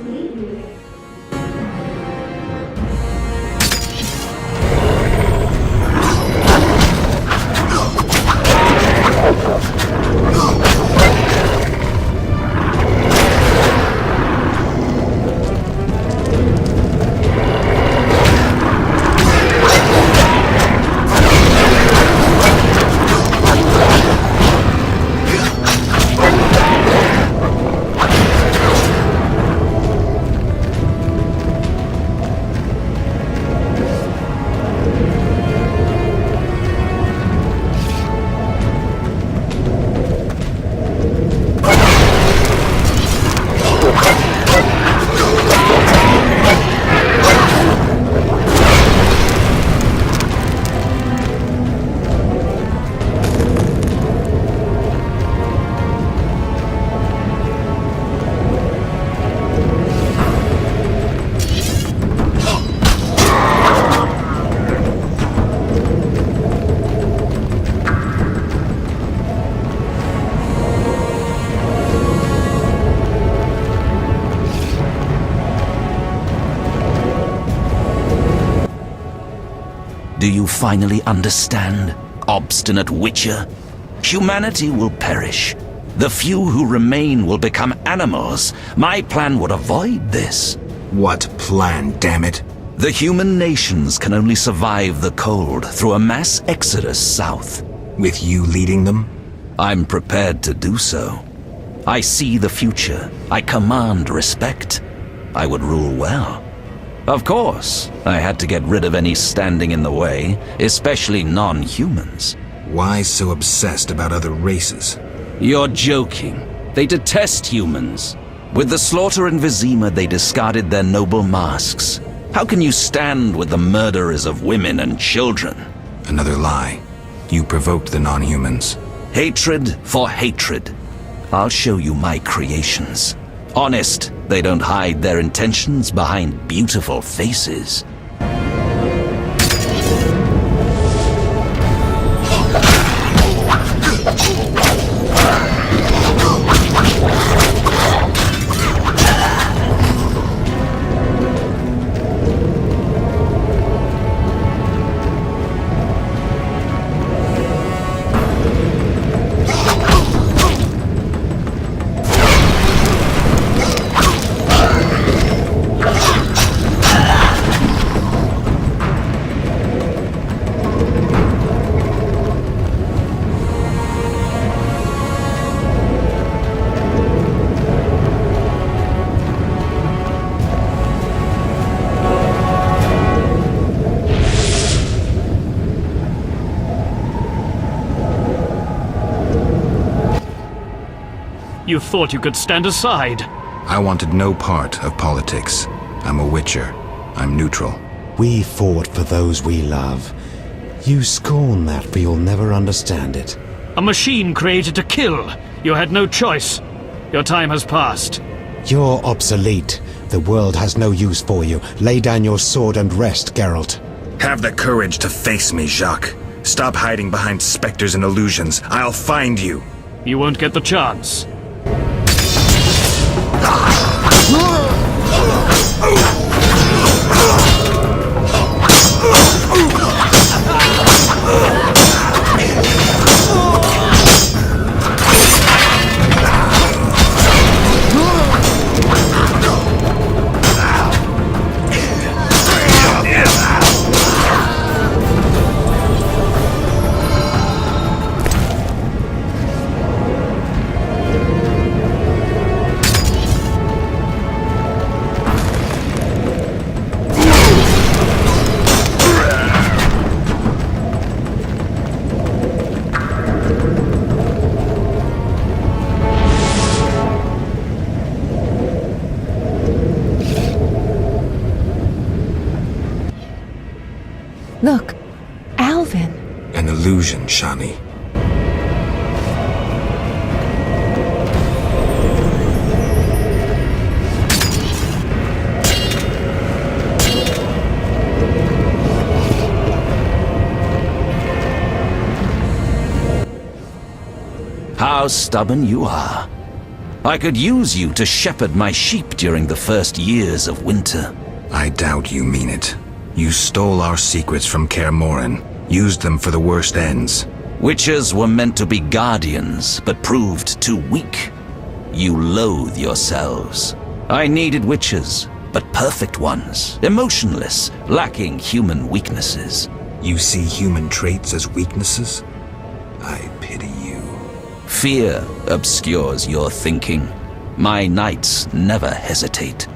Do you finally understand, obstinate Witcher? Humanity will perish. The few who remain will become animals. My plan would avoid this. What plan, damn it? The human nations can only survive the cold through a mass exodus south. With you leading them? I'm prepared to do so. I see the future. I command respect. I would rule well. Of course, I had to get rid of any standing in the way, especially non-humans. Why so obsessed about other races? You're joking. They detest humans. With the slaughter in Vizima, they discarded their noble masks. How can you stand with the murderers of women and children? Another lie. You provoked the non-humans. Hatred for hatred. I'll show you my creations. Honest, they don't hide their intentions behind beautiful faces. You thought you could stand aside. I wanted no part of politics. I'm a Witcher. I'm neutral. We fought for those we love. You scorn that, but you'll never understand it. A machine created to kill. You had no choice. Your time has passed. You're obsolete. The world has no use for you. Lay down your sword and rest, Geralt. Have the courage to face me, Jacques. Stop hiding behind specters and illusions. I'll find you. You won't get the chance. Look, Alvin. An illusion, Shani. How stubborn you are. I could use you to shepherd my sheep during the first years of winter. I doubt you mean it. You stole our secrets from Kaer Morhen, used them for the worst ends. Witches were meant to be guardians, but proved too weak. You loathe yourselves. I needed witches, but perfect ones, emotionless, lacking human weaknesses. You see human traits as weaknesses? I pity you. Fear obscures your thinking. My knights never hesitate.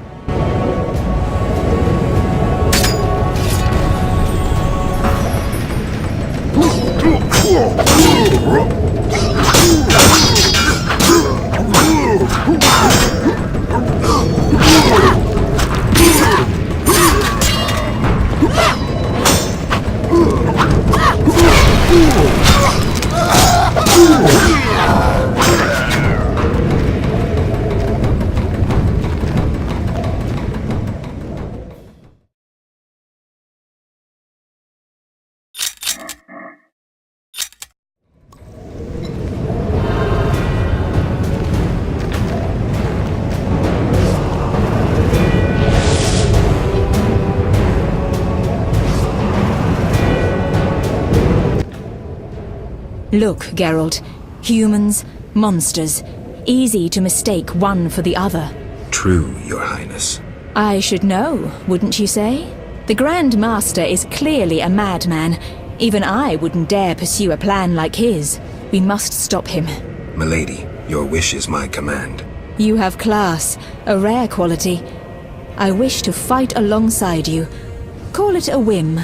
Look, Geralt. Humans, monsters. Easy to mistake one for the other. True, Your Highness. I should know, wouldn't you say? The Grand Master is clearly a madman. Even I wouldn't dare pursue a plan like his. We must stop him. Milady, your wish is my command. You have class, a rare quality. I wish to fight alongside you. Call it a whim.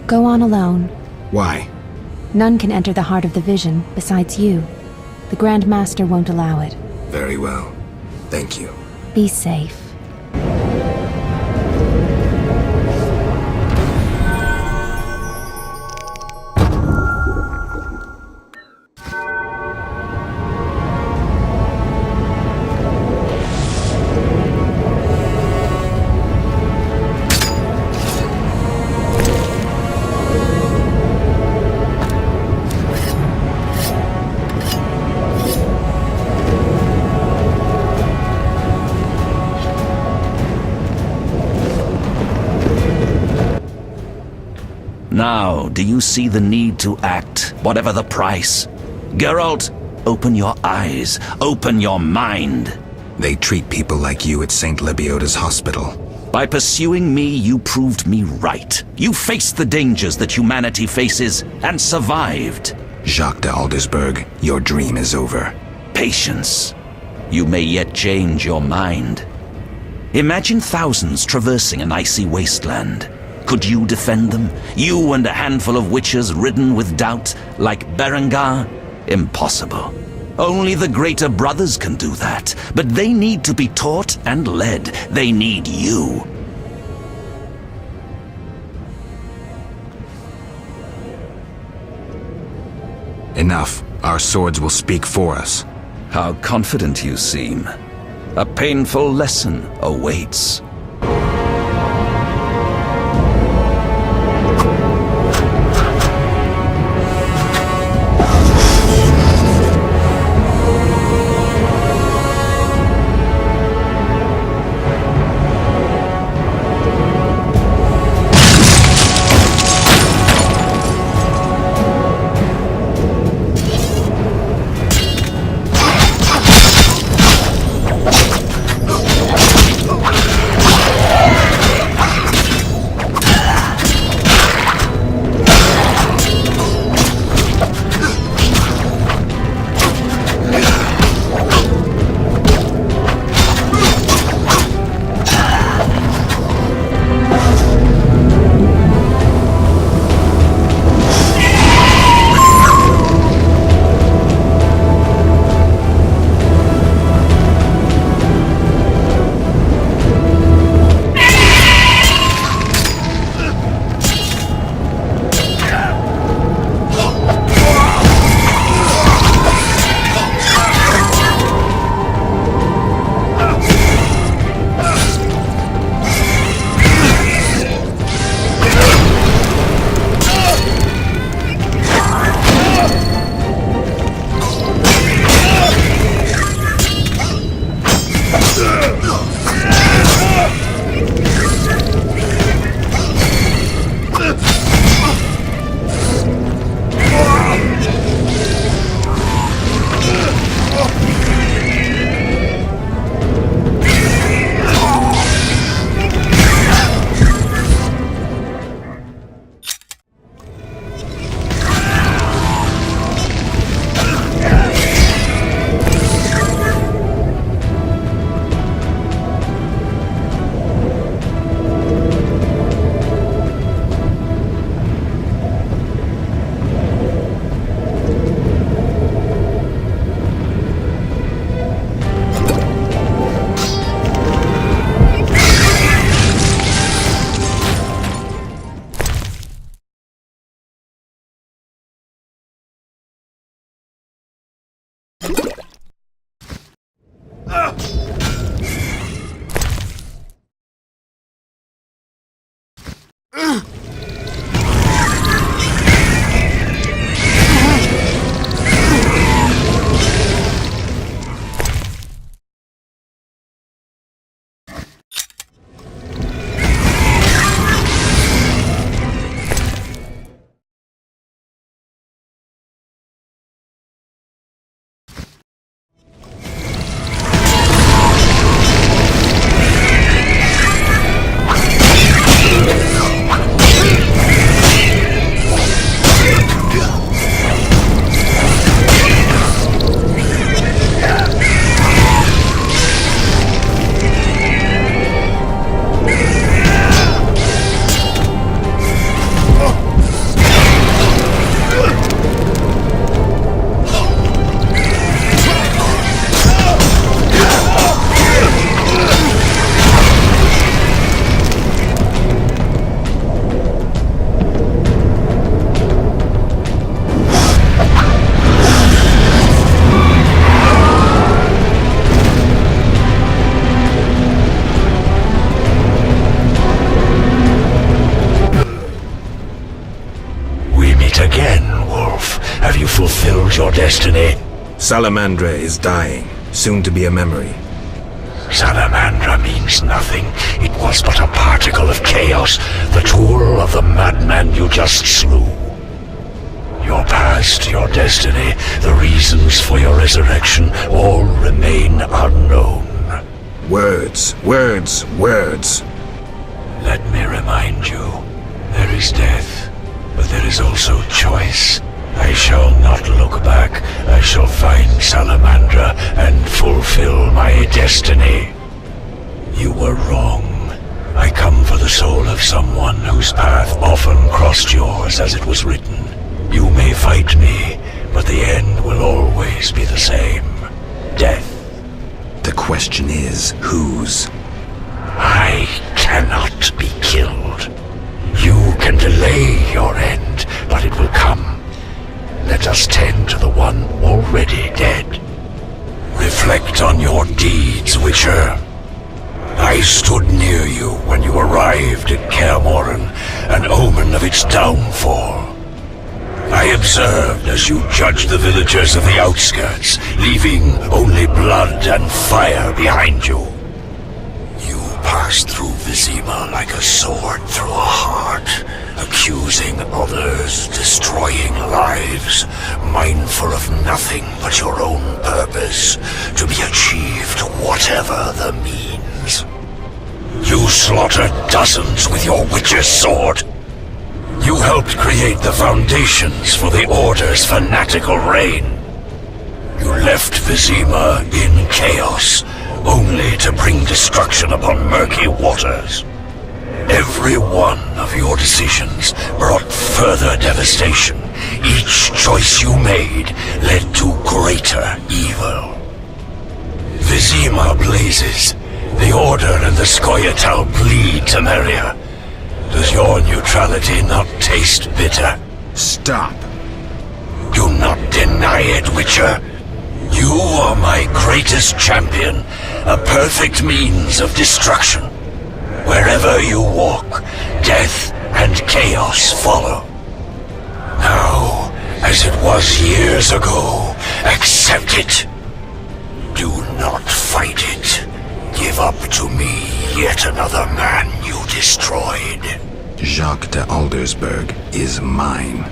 Go on alone. Why? None can enter the heart of the vision besides you. The Grand Master won't allow it. Very well. Thank you. Be safe. Now, do you see the need to act, whatever the price? Geralt, open your eyes, open your mind. They treat people like you at St. Lebioda's hospital. By pursuing me, you proved me right. You faced the dangers that humanity faces, and survived. Jacques de Aldersberg, your dream is over. Patience. You may yet change your mind. Imagine thousands traversing an icy wasteland. Could you defend them? You and a handful of witches ridden with doubt, like Berengar? Impossible. Only the greater brothers can do that. But they need to be taught and led. They need you. Enough. Our swords will speak for us. How confident you seem. A painful lesson awaits. fulfilled your destiny? Salamandra is dying, soon to be a memory. Salamandra means nothing. It was but a particle of chaos, the tool of the madman you just slew. Your past, your destiny, the reasons for your resurrection, all remain unknown. Words, words, words. Let me remind you, there is death, but there is also choice. I shall not look back. I shall find Salamandra and fulfill my destiny. You were wrong. I come for the soul of someone whose path often crossed yours as it was written. You may fight me, but the end will always be the same. Death. The question is, whose? I cannot be killed. You can delay your end, but it will come. Let us tend to the one already dead. Reflect on your deeds, Witcher. I stood near you when you arrived at Kaer Morhen, an omen of its downfall. I observed as you judged the villagers of the outskirts, leaving only blood and fire behind you. You passed through Vizima like a sword through a heart, accusing others, destroying lives, mindful of nothing but your own purpose, to be achieved whatever the means. You slaughtered dozens with your witcher's sword. You helped create the foundations for the Order's fanatical reign. You left Vizima in chaos, only to bring destruction upon murky waters. Every one of your decisions brought further devastation. Each choice you made led to greater evil. Vizima blazes. The Order and the Scoia'tael bleed, Temeria. Does your neutrality not taste bitter? Stop. Do not deny it, Witcher. You are my greatest champion, a perfect means of destruction. Wherever you walk, death and chaos follow. Now, as it was years ago, accept it. Do not fight it. Give up to me yet another man you destroyed. Jacques de Aldersberg is mine.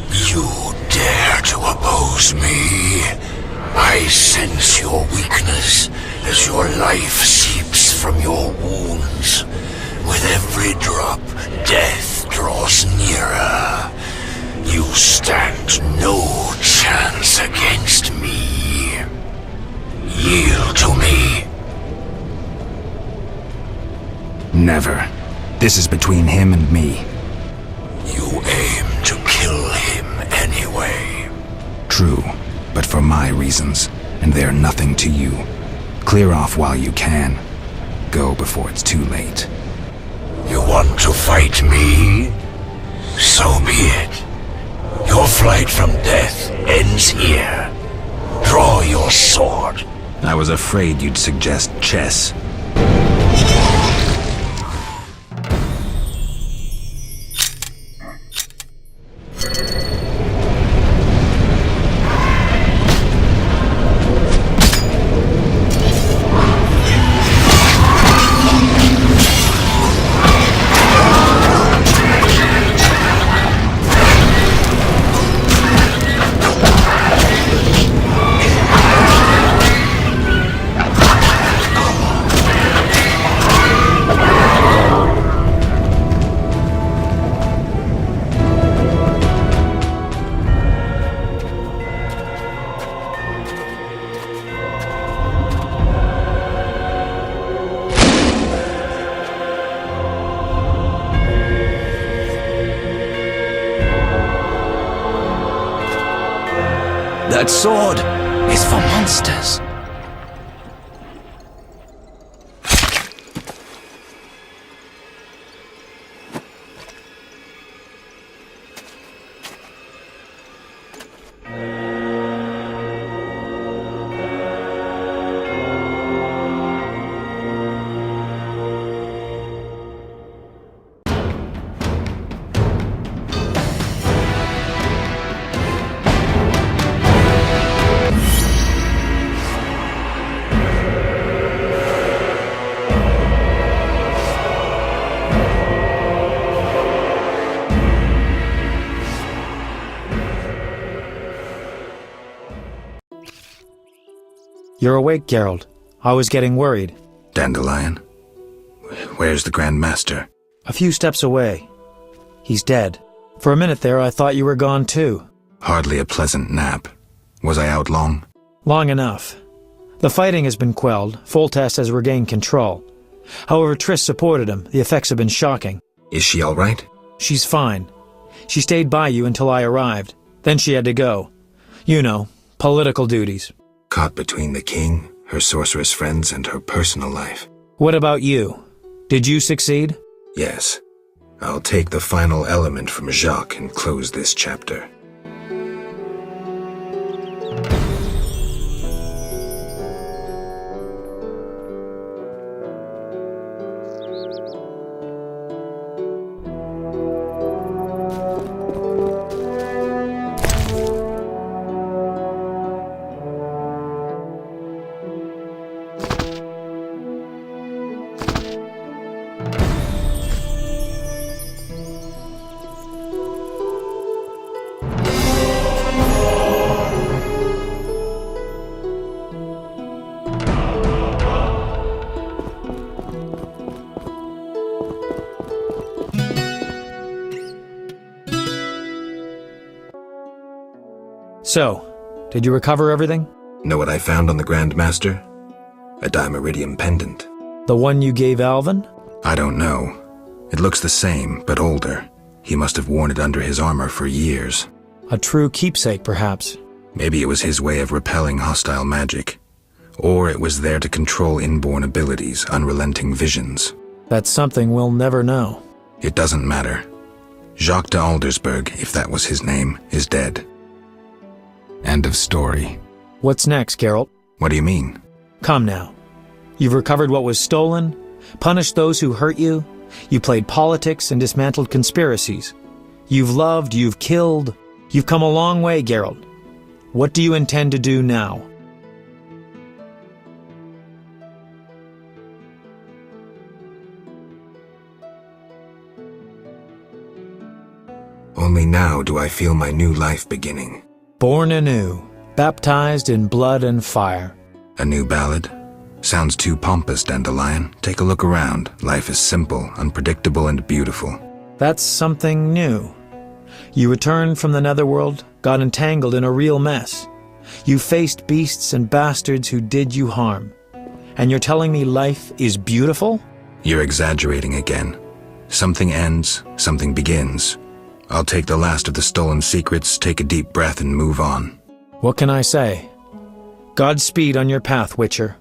You dare to oppose me? I sense your weakness as your life seeps from your wounds. With every drop, death draws nearer. You stand no chance against me. Yield to me. Never. This is between him and me. You aim to kill him anyway. True, but for my reasons, and they're nothing to you. Clear off while you can. Go before it's too late. You want to fight me? So be it. Your flight from death ends here. Draw your sword. I was afraid you'd suggest chess. That sword is for monsters. You're awake, Geralt. I was getting worried. Dandelion? Where's the Grand Master? A few steps away. He's dead. For a minute there, I thought you were gone too. Hardly a pleasant nap. Was I out long? Long enough. The fighting has been quelled. Foltest has regained control. However, Triss supported him. The effects have been shocking. Is she all right? She's fine. She stayed by you until I arrived. Then she had to go. You know, political duties. Caught between the king, her sorceress friends, and her personal life. What about you? Did you succeed? Yes. I'll take the final element from Jacques and close this chapter. So, did you recover everything? Know what I found on the Grand Master? A Dimeridium pendant. The one you gave Alvin? I don't know. It looks the same, but older. He must have worn it under his armor for years. A true keepsake, perhaps. Maybe it was his way of repelling hostile magic. Or it was there to control inborn abilities, unrelenting visions. That's something we'll never know. It doesn't matter. Jacques de Aldersberg, if that was his name, is dead. End of story. What's next, Geralt? What do you mean? Come now. You've recovered what was stolen, punished those who hurt you, you played politics and dismantled conspiracies. You've loved, you've killed. You've come a long way, Geralt. What do you intend to do now? Only now do I feel my new life beginning. Born anew, baptized in blood and fire. A new ballad? Sounds too pompous, Dandelion. Take a look around. Life is simple, unpredictable, and beautiful. That's something new. You returned from the Netherworld, got entangled in a real mess. You faced beasts and bastards who did you harm. And you're telling me life is beautiful? You're exaggerating again. Something ends, something begins. I'll take the last of the stolen secrets, take a deep breath, and move on. What can I say? Godspeed on your path, Witcher.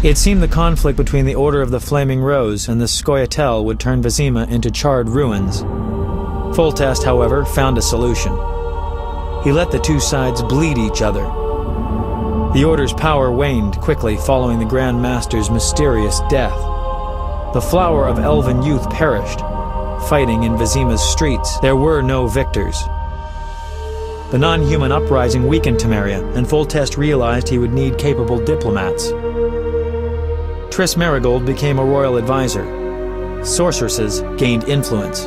It seemed the conflict between the Order of the Flaming Rose and the Scoia'tael would turn Vizima into charred ruins. Foltest, however, found a solution. He let the two sides bleed each other. The Order's power waned quickly following the Grand Master's mysterious death. The flower of elven youth perished. Fighting in Vizima's streets, there were no victors. The non-human uprising weakened Temeria, and Foltest realized he would need capable diplomats. Triss Merigold became a royal advisor. Sorceresses gained influence.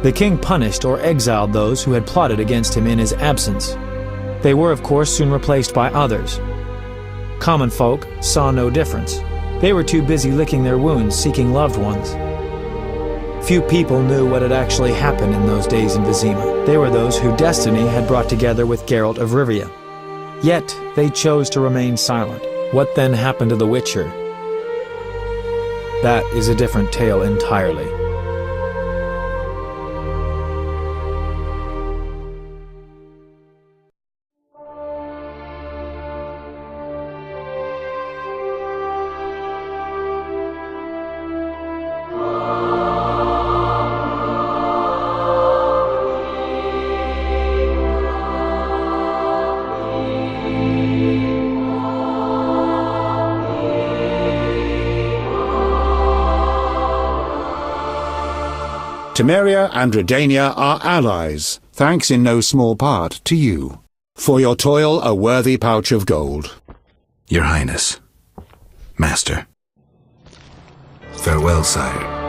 The king punished or exiled those who had plotted against him in his absence. They were, of course, soon replaced by others. Common folk saw no difference. They were too busy licking their wounds, seeking loved ones. Few people knew what had actually happened in those days in Vizima. They were those who destiny had brought together with Geralt of Rivia. Yet, they chose to remain silent. What then happened to the Witcher? That is a different tale entirely. Temeria and Redania are allies, thanks in no small part to you. For your toil, a worthy pouch of gold. Your Highness. Master. Farewell, sire.